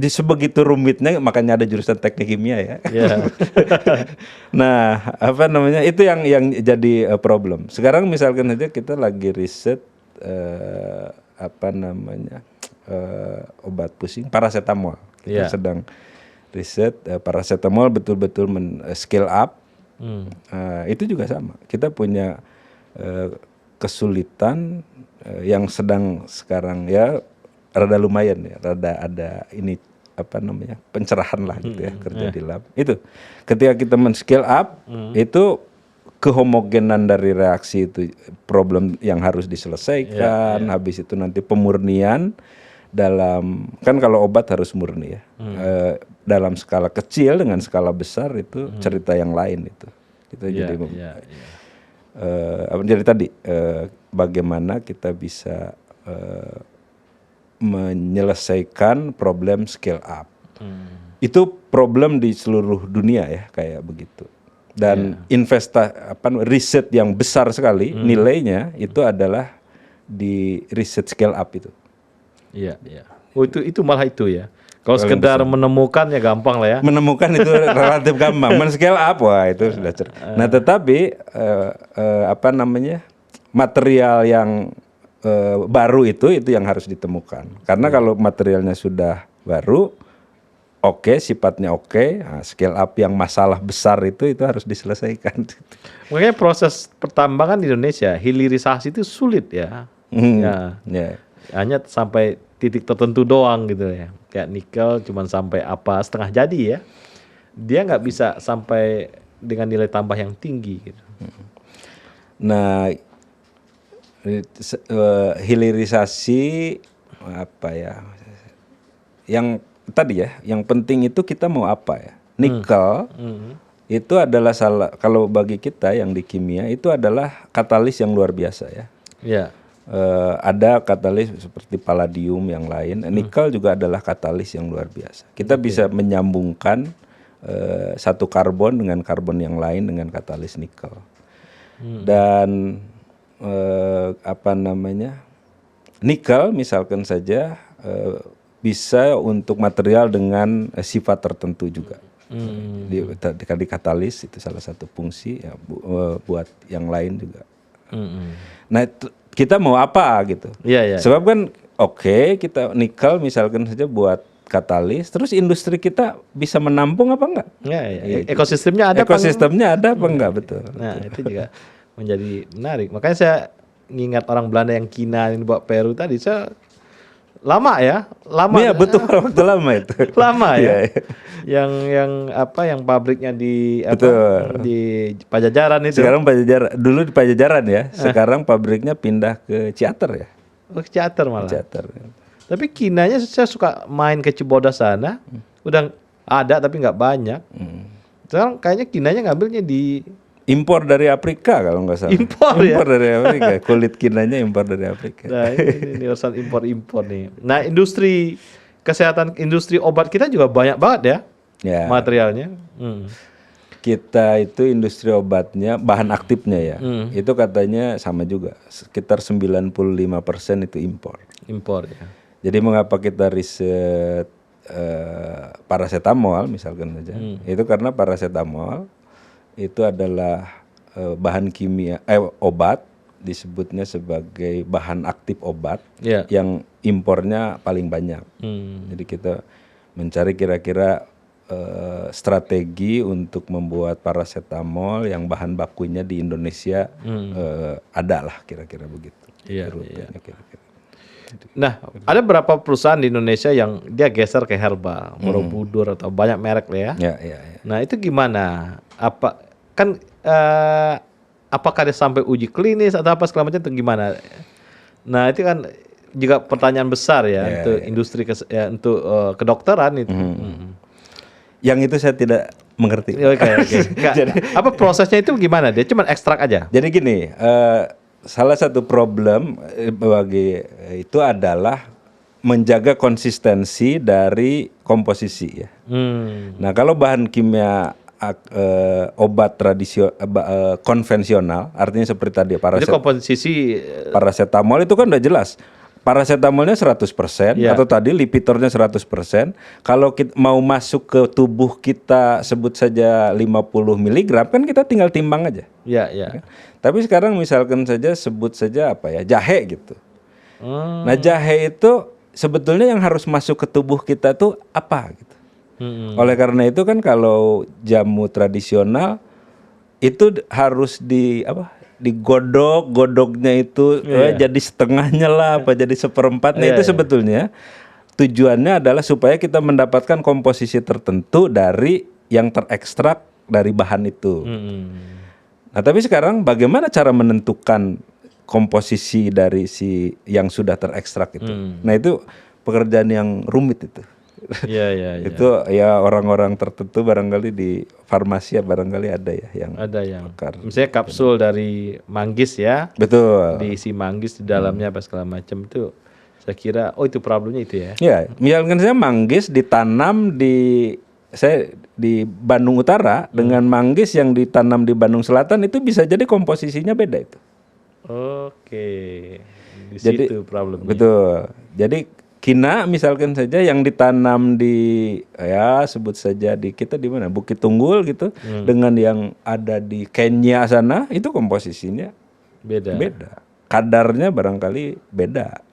[SPEAKER 1] sebegitu rumitnya, makanya ada jurusan teknik kimia ya. Nah, itu yang jadi problem. Sekarang misalkan aja kita lagi riset obat pusing paracetamol. Kita sedang riset paracetamol betul-betul scale up. Itu juga sama. Kita punya kesulitan yang sedang sekarang ya rada lumayan ya, rada ada ini pencerahan lah gitu ya kerja di lab. Itu ketika kita men-scale up itu kehomogenan dari reaksi itu problem yang harus diselesaikan. Habis itu nanti pemurnian dalam kan kalau obat harus murni ya. Dalam skala kecil dengan skala besar itu cerita yang lain itu. Itu jadi jadi tadi bagaimana kita bisa menyelesaikan problem scale up. Itu problem di seluruh dunia ya kayak begitu. Dan riset yang besar sekali nilainya itu adalah di riset scale up itu.
[SPEAKER 2] Iya, iya. Oh itu malah itu ya. Kalau sekedar menemukan ya gampang lah ya.
[SPEAKER 1] Menemukan itu relatif gampang. Men-scale up wah itu sudah Nah, tetapi material yang baru itu yang harus ditemukan. Karena kalau materialnya sudah baru, sifatnya nah, scale up yang masalah besar itu harus diselesaikan.
[SPEAKER 2] Makanya proses pertambangan di Indonesia, hilirisasi itu sulit ya. Hanya sampai titik tertentu doang gitu ya. Kayak nikel cuman sampai setengah jadi ya. Dia nggak bisa sampai dengan nilai tambah yang tinggi gitu.
[SPEAKER 1] Nah, hilirisasi yang tadi ya, yang penting itu kita mau apa ya? Nikel itu adalah kalau bagi kita yang di kimia itu adalah katalis yang luar biasa ya.
[SPEAKER 2] Iya.
[SPEAKER 1] Ada katalis seperti palladium yang lain, nikel juga adalah katalis yang luar biasa. Kita bisa menyambungkan satu karbon dengan karbon yang lain dengan katalis nikel. Dan nikel misalkan saja bisa untuk material dengan sifat tertentu juga. Di katalis itu salah satu fungsi ya, buat yang lain juga. Nah kita mau apa gitu? Sebab kan kita nikel misalkan saja buat katalis, terus industri kita bisa menampung apa enggak?
[SPEAKER 2] Gitu. Ekosistemnya ada
[SPEAKER 1] apa enggak? Betul.
[SPEAKER 2] Nah itu juga menjadi menarik. Makanya saya ngingat orang Belanda yang kina ini buat Peru tadi, saya lama ya.
[SPEAKER 1] Iya betul, waktu lama itu.
[SPEAKER 2] Lama ya. Yang pabriknya di Pajajaran itu.
[SPEAKER 1] Sekarang dulu di Pajajaran ya. Sekarang pabriknya pindah ke Ciater ya.
[SPEAKER 2] Oh, ke Ciater malah.
[SPEAKER 1] Ciater.
[SPEAKER 2] Tapi kinanya saya suka main ke Cibodas sana. Udah ada tapi nggak banyak. Sekarang kayaknya kinanya ngambilnya di
[SPEAKER 1] impor dari Afrika kalau nggak salah.
[SPEAKER 2] Impor
[SPEAKER 1] dari Afrika. Kulit kinanya impor dari Afrika.
[SPEAKER 2] Nah ini urusan impor nih. Nah industri kesehatan, industri obat kita juga banyak banget ya. Materialnya.
[SPEAKER 1] Kita itu industri obatnya, bahan aktifnya ya. Itu katanya sama juga. Sekitar 95% itu impor.
[SPEAKER 2] Impor ya.
[SPEAKER 1] Jadi mengapa kita riset paracetamol misalkan saja. Itu karena paracetamol itu adalah bahan kimia obat, disebutnya sebagai bahan aktif obat yang impornya paling banyak. Jadi kita mencari kira-kira strategi untuk membuat paracetamol yang bahan bakunya di Indonesia ada lah kira-kira begitu.
[SPEAKER 2] Iya. Kira-kira. Nah, ada berapa perusahaan di Indonesia yang dia geser ke herbal, Borobudur atau banyak merek lah ya. Nah, itu gimana? Apakah dia sampai uji klinis atau apa segala macam itu gimana? Nah, itu kan juga pertanyaan besar ya untuk industri untuk kedokteran itu.
[SPEAKER 1] Yang itu saya tidak mengerti.
[SPEAKER 2] Jadi apa prosesnya itu gimana? Dia cuma ekstrak aja.
[SPEAKER 1] Jadi gini, salah satu problem bagi itu adalah menjaga konsistensi dari komposisi ya. Nah, kalau bahan kimia obat konvensional, artinya seperti tadi paracetamol itu kan udah jelas. Paracetamolnya 100% atau tadi Lipitornya 100%. Kalau kita mau masuk ke tubuh kita sebut saja 50 mg kan kita tinggal timbang aja.
[SPEAKER 2] Iya.
[SPEAKER 1] Tapi sekarang misalkan saja sebut saja jahe gitu. Nah, jahe itu sebetulnya yang harus masuk ke tubuh kita tuh apa gitu. Oleh karena itu kan kalau jamu tradisional itu harus digodoknya itu jadi setengahnya lah jadi seperempatnya itu sebetulnya tujuannya adalah supaya kita mendapatkan komposisi tertentu dari yang terekstrak dari bahan itu. Nah, tapi sekarang bagaimana cara menentukan komposisi dari si yang sudah terekstrak itu? Nah, itu pekerjaan yang rumit itu. Itu ya orang-orang tertentu barangkali di farmasi barangkali ada ya yang
[SPEAKER 2] misalnya kapsul dari manggis ya.
[SPEAKER 1] Betul.
[SPEAKER 2] Diisi manggis di dalamnya apa segala macam itu. Saya kira itu problemnya itu ya.
[SPEAKER 1] Ya, misalkan saya manggis ditanam di Bandung Utara dengan manggis yang ditanam di Bandung Selatan itu bisa jadi komposisinya beda itu.
[SPEAKER 2] Oke. Di situ problemnya.
[SPEAKER 1] Betul. Jadi kina misalkan saja yang ditanam di sebut saja kita di mana Bukit Tunggul gitu dengan yang ada di Kenya sana itu komposisinya beda. Kadarnya barangkali beda.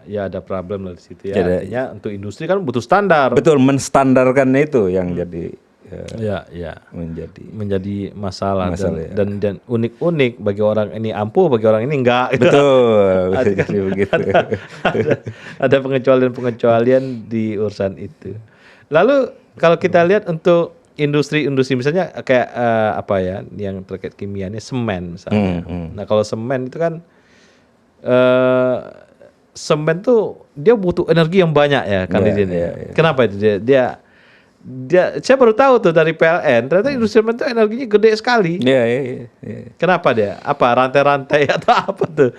[SPEAKER 2] Ada problem lah di situ ya. Artinya untuk industri kan butuh standar.
[SPEAKER 1] Betul, menstandarkannya itu yang jadi
[SPEAKER 2] menjadi masalah dan unik-unik bagi orang ini ampuh, bagi orang ini enggak.
[SPEAKER 1] Betul. Begitu.
[SPEAKER 2] Ada pengecualian di urusan itu. Lalu kalau kita lihat untuk industri misalnya kayak yang terkait kimia ini semen misalnya. Nah kalau semen itu kan semen tuh dia butuh energi yang banyak ya kan di sini. Kenapa itu dia saya baru tahu tuh dari PLN ternyata industri semen itu energinya gede sekali.
[SPEAKER 1] Iya.
[SPEAKER 2] Kenapa dia? Apa rantai-rantai atau apa tuh?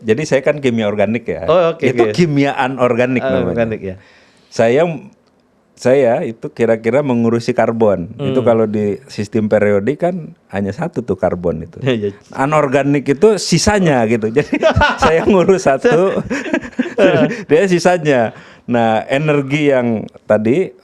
[SPEAKER 1] Jadi saya kan kimia organik ya.
[SPEAKER 2] Itu
[SPEAKER 1] kimia anorganik namanya.
[SPEAKER 2] Organik ya.
[SPEAKER 1] Saya itu kira-kira mengurusi karbon. Itu kalau di sistem periodik kan hanya satu tuh karbon itu. Anorganik itu sisanya gitu. Jadi saya ngurus satu, dia sisanya. Nah, energi yang tadi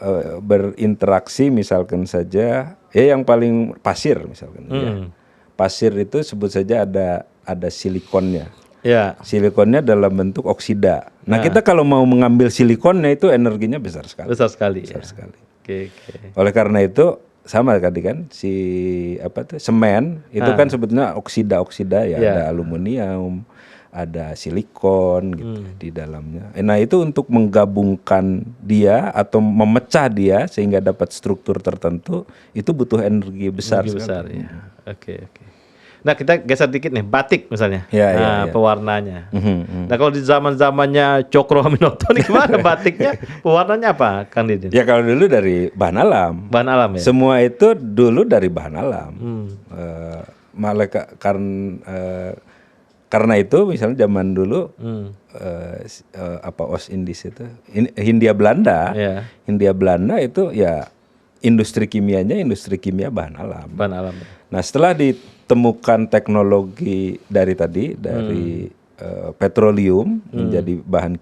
[SPEAKER 1] berinteraksi misalkan saja, yang paling pasir misalkan. Ya. Pasir itu sebut saja ada silikonnya.
[SPEAKER 2] Ya.
[SPEAKER 1] Silikonnya dalam bentuk oksida. Nah, kita kalau mau mengambil silikonnya itu energinya besar sekali.
[SPEAKER 2] Besar sekali.
[SPEAKER 1] Oke. Oleh karena itu sama tadi kan semen itu kan sebetulnya oksida ya, ada aluminium, ada silikon gitu di dalamnya. Nah, itu untuk menggabungkan dia atau memecah dia sehingga dapat struktur tertentu itu butuh energi besar.
[SPEAKER 2] Ya. Oke. Nah kita geser dikit nih, batik misalnya, pewarnanya. Nah kalau di zaman-zamannya Cokro Aminoto nih gimana batiknya, pewarnanya apa Kang Didin?
[SPEAKER 1] Ya kalau dulu dari bahan alam.
[SPEAKER 2] Bahan alam ya?
[SPEAKER 1] Semua itu dulu dari bahan alam. Karena itu misalnya zaman dulu Ostindis itu, Hindia Belanda itu ya industri kimia bahan alam. Nah setelah ditemukan teknologi dari petroleum menjadi bahan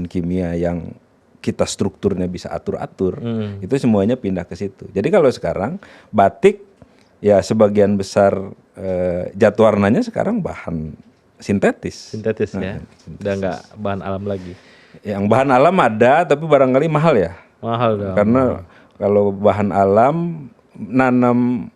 [SPEAKER 1] kimia yang kita strukturnya bisa atur-atur, itu semuanya pindah ke situ. Jadi kalau sekarang batik ya sebagian besar jat warnanya sekarang bahan sintetis
[SPEAKER 2] ya, udah nggak bahan alam lagi.
[SPEAKER 1] Yang bahan alam ada tapi barangkali mahal ya.
[SPEAKER 2] Mahal dong.
[SPEAKER 1] Karena kalau bahan alam nanam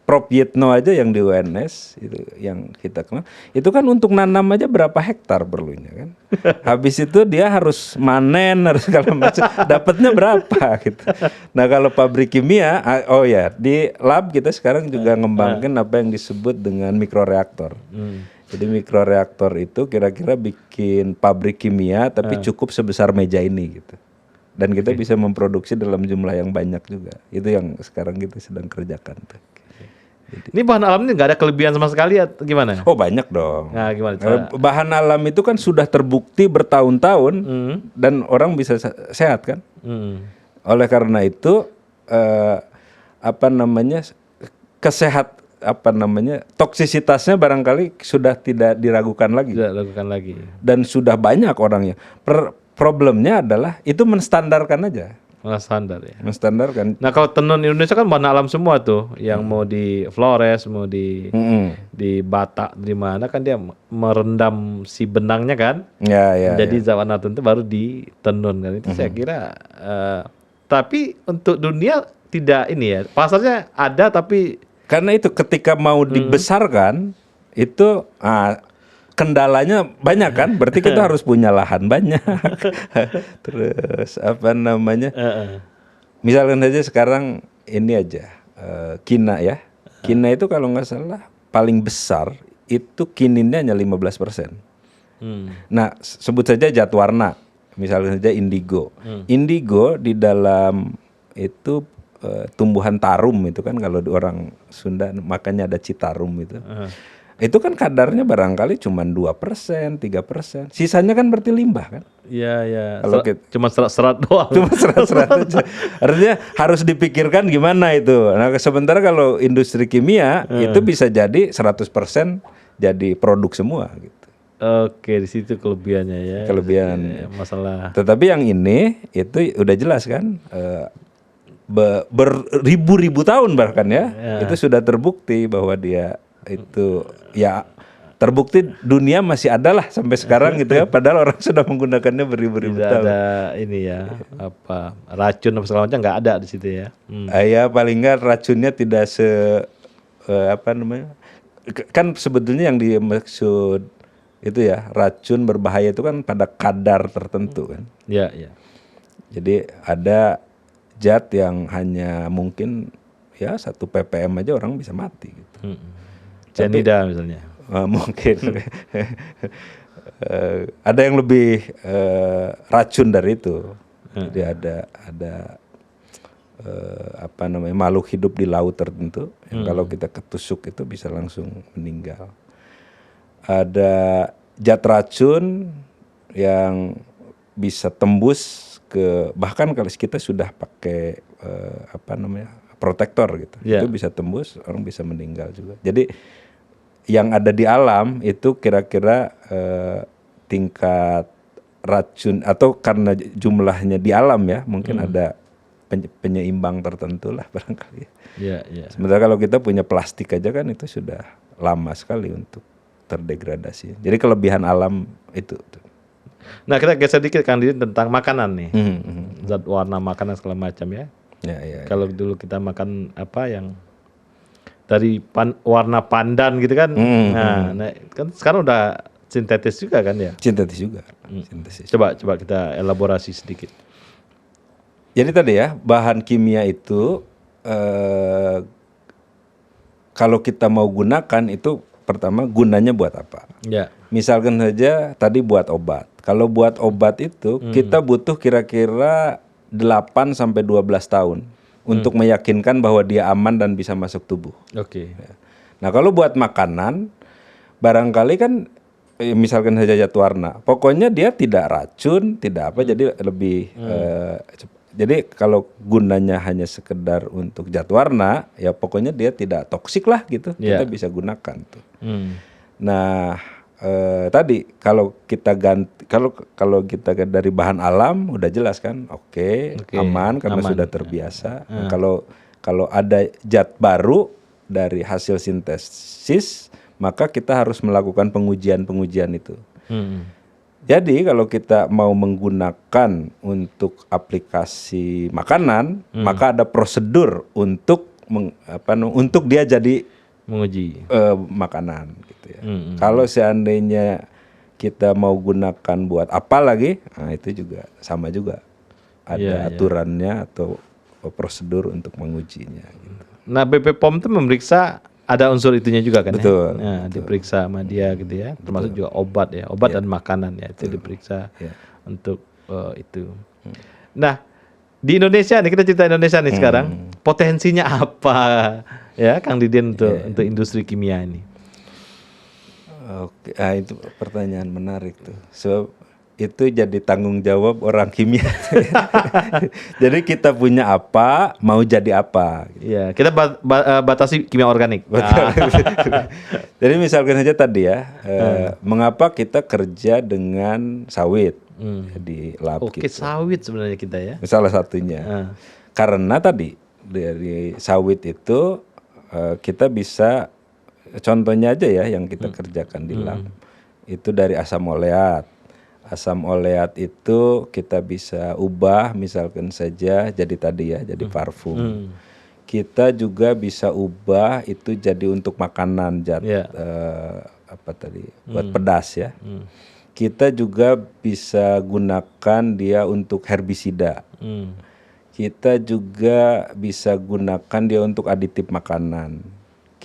[SPEAKER 1] Propietno aja yang di UNS itu yang kita kenal itu kan untuk nanam aja berapa hektar perlunya kan. Habis itu dia harus manen harus segala macam dapatnya berapa gitu. Nah kalau pabrik kimia di lab kita sekarang juga ngembangin apa yang disebut dengan mikroreaktor. Jadi mikroreaktor itu kira-kira bikin pabrik kimia tapi cukup sebesar meja ini gitu. Dan kita bisa memproduksi dalam jumlah yang banyak juga. Itu yang sekarang kita sedang kerjakan tuh.
[SPEAKER 2] Ini bahan alam ini nggak ada kelebihan sama sekali ya gimana?
[SPEAKER 1] Oh banyak dong.
[SPEAKER 2] Nah, gimana?
[SPEAKER 1] Bahan alam itu kan sudah terbukti bertahun-tahun dan orang bisa sehat kan. Oleh karena itu toksisitasnya barangkali sudah tidak diragukan lagi. Dan sudah banyak orangnya. Problemnya adalah itu menstandarkan aja.
[SPEAKER 2] Standar ya.
[SPEAKER 1] Menstandarkan.
[SPEAKER 2] Nah kalau tenun Indonesia kan bahan alam semua tuh, yang mau di Flores, mau di Batak, di mana kan dia merendam si benangnya kan. Jadi warna tertentu baru ditenun kan. Itu saya kira. Tapi untuk dunia tidak ini ya. Pasarnya ada tapi
[SPEAKER 1] karena itu ketika mau dibesarkan itu kendalanya banyak kan, berarti kita harus punya lahan banyak. Terus misalkan saja sekarang ini aja, Kina ya. Kina itu kalau nggak salah paling besar itu kininnya hanya 15%. Nah, sebut saja zat warna, misalnya saja indigo. Indigo di dalam itu tumbuhan tarum itu kan, kalau orang Sunda makanya ada citarum itu. Itu kan kadarnya barangkali cuma 2%, 3%. Sisanya kan berarti limbah kan?
[SPEAKER 2] Iya, iya.
[SPEAKER 1] Kalau
[SPEAKER 2] cuma serat-serat doang.
[SPEAKER 1] Cuma serat-serat aja. Artinya harus dipikirkan gimana itu. Nah, sementara kalau industri kimia itu bisa jadi 100% jadi produk semua gitu.
[SPEAKER 2] Oke, di situ kelebihannya ya.
[SPEAKER 1] Kelebihan.
[SPEAKER 2] Ya, masalah.
[SPEAKER 1] Tetapi yang ini itu udah jelas kan, beribu-ribu tahun bahkan ya, itu sudah terbukti bahwa dia itu ya terbukti dunia masih ada lah sampai sekarang gitu ya, padahal orang sudah menggunakannya beribu-ribu tahun.
[SPEAKER 2] Tidak ada ini ya, apa racun apa segala macam nggak ada di situ ya.
[SPEAKER 1] Ya paling nggak racunnya tidak apa namanya, kan sebetulnya yang dimaksud itu ya, racun berbahaya itu kan pada kadar tertentu kan.
[SPEAKER 2] Iya, iya.
[SPEAKER 1] Jadi ada zat yang hanya mungkin ya 1 ppm aja orang bisa mati gitu.
[SPEAKER 2] Cyanida misalnya.
[SPEAKER 1] Mungkin ada yang lebih racun dari itu. Jadi ada apa namanya, makhluk hidup di laut tertentu yang kalau kita ketusuk itu bisa langsung meninggal. Ada zat racun yang bisa tembus ke, bahkan kalau kita sudah pakai apa namanya, protektor gitu, itu bisa tembus, orang bisa meninggal juga. Jadi yang ada di alam itu kira-kira tingkat racun, atau karena jumlahnya di alam ya, mungkin ada penyeimbang tertentu lah barangkali. Sementara kalau kita punya plastik aja kan itu sudah lama sekali untuk terdegradasi. Jadi kelebihan alam itu.
[SPEAKER 2] Nah, kita geser dikit Kang Didin tentang makanan nih. Zat warna makanan segala macam ya. Kalau dulu kita makan apa yang dari warna pandan gitu kan. Nah, kan sekarang udah sintetis juga kan ya?
[SPEAKER 1] Sintetis juga. Sintesis.
[SPEAKER 2] Coba kita elaborasi sedikit.
[SPEAKER 1] Jadi tadi ya, bahan kimia itu kalau kita mau gunakan itu pertama gunanya buat apa? Misalkan saja tadi buat obat. Kalau buat obat itu kita butuh kira-kira 8 sampai 12 tahun untuk meyakinkan bahwa dia aman dan bisa masuk tubuh. Nah, kalau buat makanan barangkali kan misalkan saja zat warna, pokoknya dia tidak racun, tidak apa, jadi lebih jadi kalau gunanya hanya sekedar untuk zat warna, ya pokoknya dia tidak toksik lah gitu, kita bisa gunakan tuh. Nah, tadi kalau kita ganti, kalau kita dari bahan alam udah jelas kan, aman karena sudah terbiasa. Nah, kalau ada zat baru dari hasil sintesis, maka kita harus melakukan pengujian itu. Jadi kalau kita mau menggunakan untuk aplikasi makanan, maka ada prosedur untuk untuk dia jadi
[SPEAKER 2] menguji
[SPEAKER 1] makanan gitu ya. Kalau seandainya kita mau gunakan buat apa lagi, nah itu juga sama juga. Ada aturannya atau prosedur untuk mengujinya gitu.
[SPEAKER 2] Nah, BP POM itu memeriksa ada unsur itunya juga kan?
[SPEAKER 1] Betul.
[SPEAKER 2] Ya? Nah, betul. Diperiksa sama dia gitu ya. Termasuk juga obat ya, obat dan makanan ya, itu diperiksa untuk itu. Nah, di Indonesia nih, kita cerita Indonesia nih sekarang, potensinya apa ya Kang Didin untuk industri kimia ini?
[SPEAKER 1] Itu pertanyaan menarik tuh. So, itu jadi tanggung jawab orang kimia. Jadi kita punya apa, mau jadi apa.
[SPEAKER 2] Iya, kita batasi kimia organik.
[SPEAKER 1] Jadi misalkan saja tadi ya, mengapa kita kerja dengan sawit di lab kita.
[SPEAKER 2] Sawit sebenarnya kita ya.
[SPEAKER 1] Salah satunya. Karena tadi dari sawit itu kita bisa, contohnya aja ya yang kita kerjakan di lab. Itu dari asam oleat. Asam oleat itu kita bisa ubah misalkan saja jadi tadi ya, jadi parfum. Kita juga bisa ubah itu jadi untuk makanan, apa tadi, buat pedas ya. Kita juga bisa gunakan dia untuk herbisida. Kita juga bisa gunakan dia untuk aditif makanan.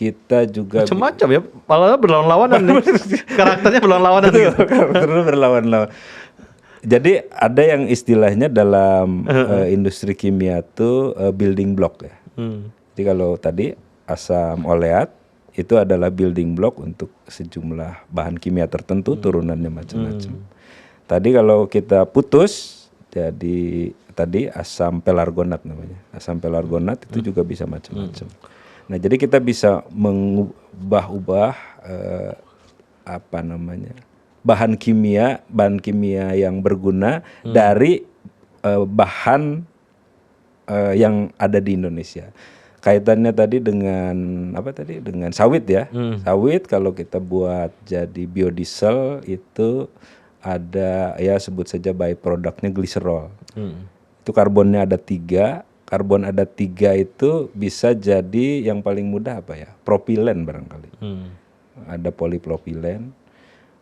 [SPEAKER 1] kita juga
[SPEAKER 2] macam-macam ya, malah berlawan-lawanan nih. Karakternya berlawan-lawanan gitu.
[SPEAKER 1] Karakternya berlawan-lawan. Jadi ada yang istilahnya dalam industri kimia tuh building block ya. Jadi kalau tadi asam oleat itu adalah building block untuk sejumlah bahan kimia tertentu, turunannya macam-macam. Tadi kalau kita putus, jadi tadi asam pelargonat namanya. Asam pelargonat itu juga bisa macam-macam. Nah, jadi kita bisa mengubah-ubah bahan kimia yang berguna dari bahan yang ada di Indonesia. Kaitannya tadi dengan dengan sawit ya. Sawit kalau kita buat jadi biodiesel itu ada ya sebut saja byproductnya gliserol. Itu karbonnya ada 3. Karbon ada 3 itu bisa jadi yang paling mudah apa ya? Propilen barangkali. Ada polipropilen.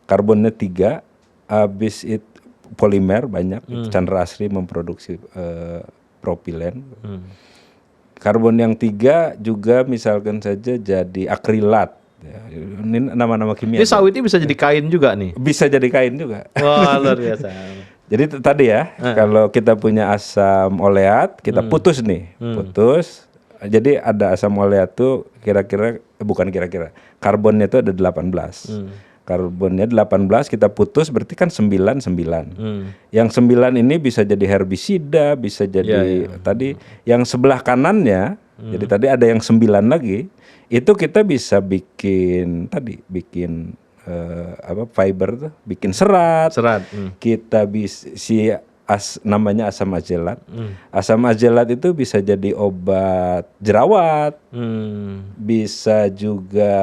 [SPEAKER 1] Karbonnya 3, habis itu polimer banyak. Chandra Asri memproduksi propilen. Karbon yang 3 juga misalkan saja jadi akrilat. Ya, ini nama-nama kimia.
[SPEAKER 2] Ini sawit ini bisa jadi kain juga nih.
[SPEAKER 1] Bisa jadi kain juga.
[SPEAKER 2] Wah, luar biasa.
[SPEAKER 1] Jadi tadi ya, kalau kita punya asam oleat, kita putus nih, putus. Jadi ada asam oleat tuh karbonnya itu ada 18. Karbonnya 18 kita putus berarti kan 9. Yang 9 ini bisa jadi herbisida, bisa jadi tadi yang sebelah kanannya. Jadi tadi ada yang 9 lagi. Itu kita bisa bikin fiber tuh, bikin serat. Kita bisa namanya asam azelat. Asam azelat itu bisa jadi obat jerawat. Bisa juga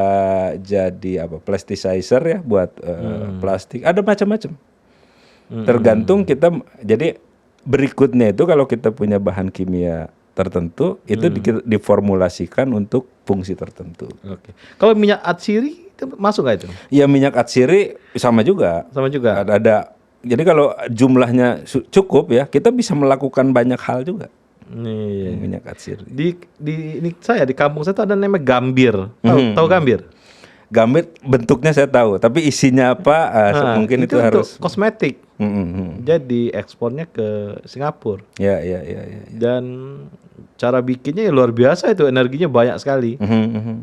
[SPEAKER 1] jadi plasticizer ya buat plastik. Ada macam-macam. Tergantung kita. Jadi berikutnya itu kalau kita punya bahan kimia tertentu itu diformulasikan untuk fungsi tertentu.
[SPEAKER 2] Oke. Kalau minyak atsiri itu masuk nggak itu?
[SPEAKER 1] Ya minyak atsiri sama juga. Ada. Jadi kalau jumlahnya cukup ya, kita bisa melakukan banyak hal juga. Minyak atsiri.
[SPEAKER 2] Di kampung saya tuh ada namanya gambir. Tahu gambir?
[SPEAKER 1] Gambir bentuknya saya tahu, tapi isinya apa mungkin itu harus
[SPEAKER 2] kosmetik. Jadi ekspornya ke Singapura.
[SPEAKER 1] Ya.
[SPEAKER 2] Dan cara bikinnya ya luar biasa itu, energinya banyak sekali.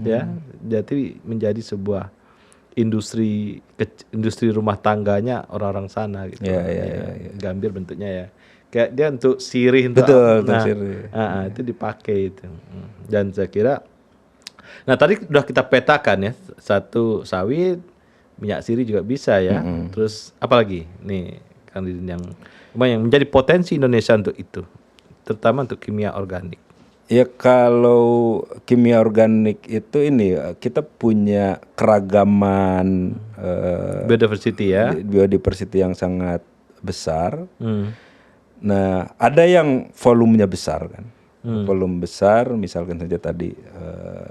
[SPEAKER 2] Ya, jadi menjadi sebuah industri rumah tangganya orang-orang sana gitu. Gambir bentuknya ya. Kayak dia untuk sirih untuk
[SPEAKER 1] sirih.
[SPEAKER 2] Itu dipakai itu. Dan saya kira tadi udah kita petakan ya, satu sawit, minyak sirih juga bisa ya. Terus apalagi nih Kang Didin yang menjadi potensi Indonesia untuk itu, terutama untuk kimia organik.
[SPEAKER 1] Ya kalau kimia organik itu ini kita punya keragaman biodiversity yang sangat besar. Nah ada yang volumenya besar kan. Volume besar, misalkan saja tadi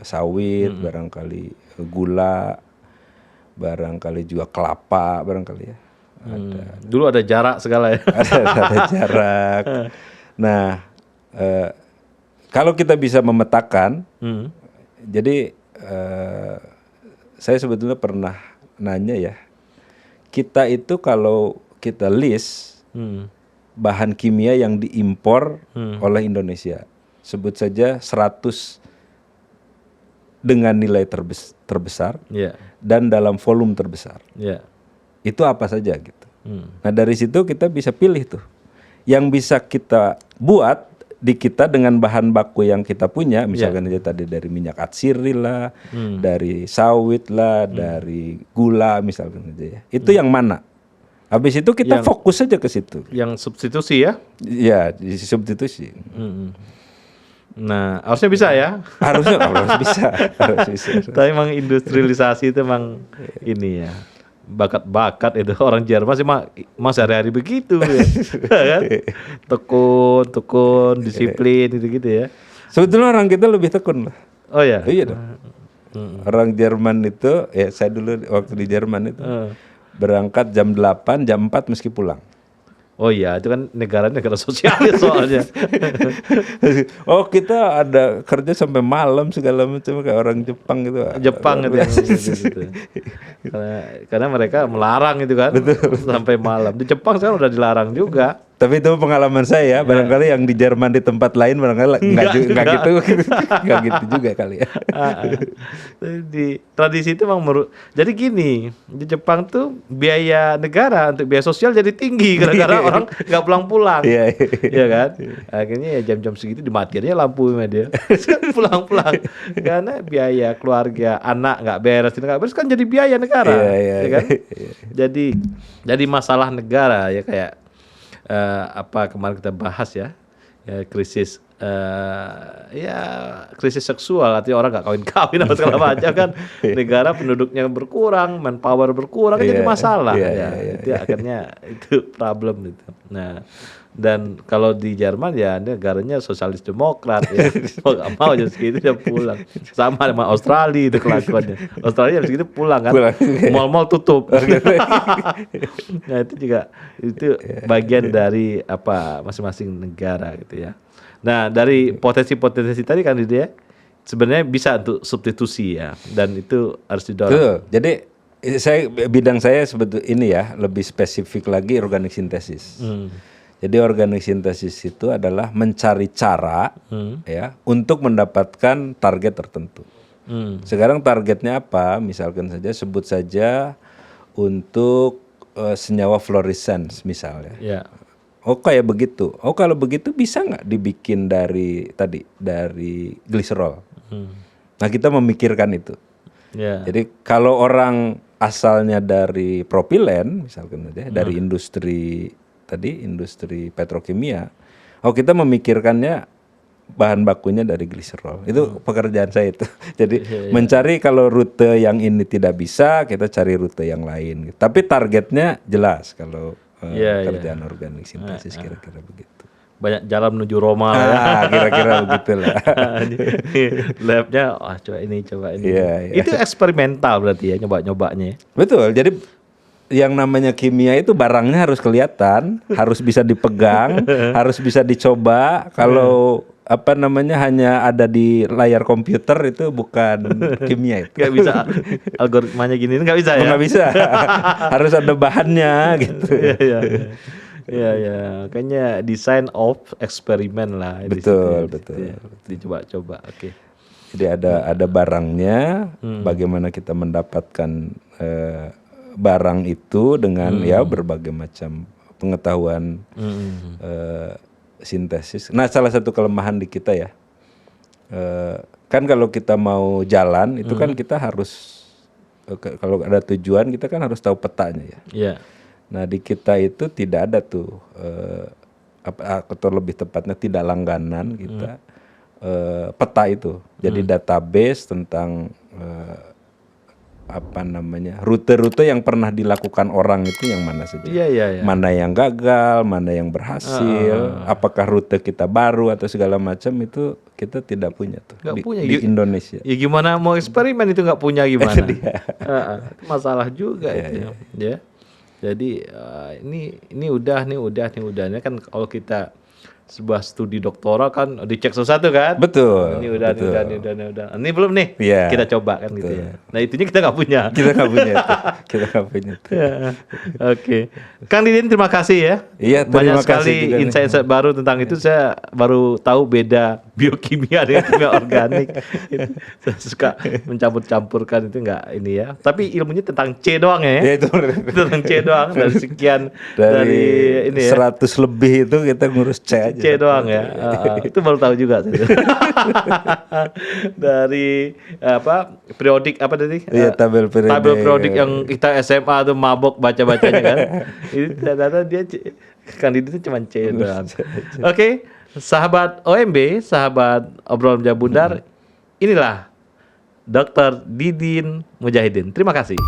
[SPEAKER 1] sawit, barangkali gula, barangkali juga kelapa, barangkali ya.
[SPEAKER 2] Dulu ada jarak segala ya.
[SPEAKER 1] ada jarak. Nah, kalau kita bisa memetakan, jadi saya sebetulnya pernah nanya ya, kita itu kalau kita list bahan kimia yang diimpor oleh Indonesia, sebut saja 100 dengan nilai terbesar dan dalam volume terbesar. Itu apa saja gitu. Nah dari situ kita bisa pilih tuh yang bisa kita buat di kita dengan bahan baku yang kita punya, misalkan aja tadi dari minyak atsiri lah, dari sawit lah, dari gula misalkan aja ya. Itu yang mana? Habis itu kita fokus saja ke situ.
[SPEAKER 2] Yang substitusi ya?
[SPEAKER 1] Iya, substitusi.
[SPEAKER 2] Nah, harusnya bisa ya?
[SPEAKER 1] Harus bisa.
[SPEAKER 2] Tapi memang industrialisasi itu memang ini ya, bakat-bakat itu orang Jerman sih mas hari-hari begitu ya. Kan? Tekun, disiplin gitu ya.
[SPEAKER 1] Sebetulnya orang kita lebih tekun lah.
[SPEAKER 2] Oh ya?
[SPEAKER 1] Iya dong. Orang Jerman itu, ya saya dulu waktu di Jerman itu berangkat jam 8, jam 4 mesti pulang.
[SPEAKER 2] Oh iya, itu kan negara sosialis soalnya.
[SPEAKER 1] Oh, kita ada kerja sampai malam segala macam kayak orang Jepang gitu.
[SPEAKER 2] Jepang gitu, gitu. Karena mereka melarang itu kan. Betul. Sampai malam. Di Jepang sekarang udah dilarang juga.
[SPEAKER 1] Tapi itu pengalaman saya, barangkali yang di Jerman di tempat lain barangkali enggak gitu. Enggak gitu juga kali ya.
[SPEAKER 2] Di tradisi itu memang jadi gini, di Jepang tuh biaya negara untuk biaya sosial jadi tinggi gara-gara orang nggak pulang-pulang. Iya kan? Akhirnya ya jam-jam segitu dimatiinnya lampu sama dia. Pulang-pulang. Karena biaya keluarga, anak nggak beres kan jadi biaya negara. Ya kan? Jadi masalah negara ya kayak apa kemarin kita bahas ya krisis krisis seksual, artinya orang nggak kawin-kawin apa segala macam kan, negara penduduknya berkurang, manpower berkurang, jadi masalah itu akhirnya itu problem itu. Nah, dan kalau di Jerman ya negaranya sosialis demokrat ya, mau nggak mau jadi segitu dia pulang, sama sama Australia itu kelakuannya. Australia segitu pulang kan, mal-mal tutup. Nah itu juga itu bagian dari apa masing-masing negara gitu ya. Nah dari potensi-potensi tadi kan dia sebenarnya bisa untuk substitusi ya, dan itu harus didorong.
[SPEAKER 1] Tuh, jadi bidang saya sebetulnya ini ya lebih spesifik lagi organik sintesis. Jadi organik sintesis itu adalah mencari cara ya untuk mendapatkan target tertentu. Sekarang targetnya apa? Misalkan saja sebut saja untuk senyawa fluorescens misalnya. Oh kayak begitu. Oh kalau begitu bisa nggak dibikin dari gliserol? Nah kita memikirkan itu. Jadi kalau orang asalnya dari propilen misalkan saja dari industri petrokimia, kita memikirkannya bahan bakunya dari gliserol. Itu pekerjaan saya itu. Jadi mencari kalau rute yang ini tidak bisa, kita cari rute yang lain. Tapi targetnya jelas kalau kerjaan organik sintesis kira-kira begitu.
[SPEAKER 2] Banyak jalan menuju Roma
[SPEAKER 1] kira-kira begitulah.
[SPEAKER 2] Labnya, coba ini. Itu eksperimental berarti ya nyoba-nyobanya.
[SPEAKER 1] Betul. Jadi yang namanya kimia itu barangnya harus kelihatan, harus bisa dipegang, harus bisa dicoba. Kalau hanya ada di layar komputer itu bukan kimia itu.
[SPEAKER 2] Gak bisa algoritmanya gini, nggak bisa ya?
[SPEAKER 1] Nggak bisa, harus ada bahannya gitu.
[SPEAKER 2] Iya, kayaknya design of eksperimen lah.
[SPEAKER 1] Betul.
[SPEAKER 2] Dicoba-coba, oke.
[SPEAKER 1] Jadi ada barangnya, bagaimana kita mendapatkan barang itu dengan berbagai macam pengetahuan sintesis. Nah salah satu kelemahan di kita ya, kan kalau kita mau jalan itu kan kita harus kalau ada tujuan kita kan harus tahu petanya ya. Nah di kita itu tidak ada tuh atau lebih tepatnya tidak langganan kita peta itu. Jadi database tentang rute-rute yang pernah dilakukan orang itu yang mana saja. Mana yang gagal, mana yang berhasil, apakah rute kita baru atau segala macam itu kita tidak punya tuh di Indonesia.
[SPEAKER 2] Ya gimana mau eksperimen itu nggak punya gimana? Masalah juga itu ya. Jadi ini udah. Ini kan kalau kita sebuah studi doktoral kan dicek satu kan?
[SPEAKER 1] Betul.
[SPEAKER 2] Ini udah. Ini belum nih. Kita coba kan gitu ya. Nah itunya kita nggak punya.
[SPEAKER 1] Kita nggak punya.
[SPEAKER 2] Oke. Kang Didin terima kasih ya.
[SPEAKER 1] Iya,
[SPEAKER 2] banyak sekali insight baru tentang itu. Saya baru tahu beda biokimia dengan kimia organik. Saya suka mencampur-campurkan itu nggak ini ya. Tapi ilmunya tentang C doang ya.
[SPEAKER 1] Iya itu
[SPEAKER 2] tentang C doang dari sekian dari ini ya.
[SPEAKER 1] 100 lebih itu kita ngurus C aja.
[SPEAKER 2] C doang ya. Itu baru tahu juga. Dari periodik apa tadi?
[SPEAKER 1] Iya, tabel
[SPEAKER 2] periodik yang kita SMA tuh mabok baca-bacanya kan. Ini ternyata dia kandidatnya cuma C doang. Oke, sahabat OMB, sahabat obrolan Meja Bundar, inilah Dr. Didin Mujahidin. Terima kasih.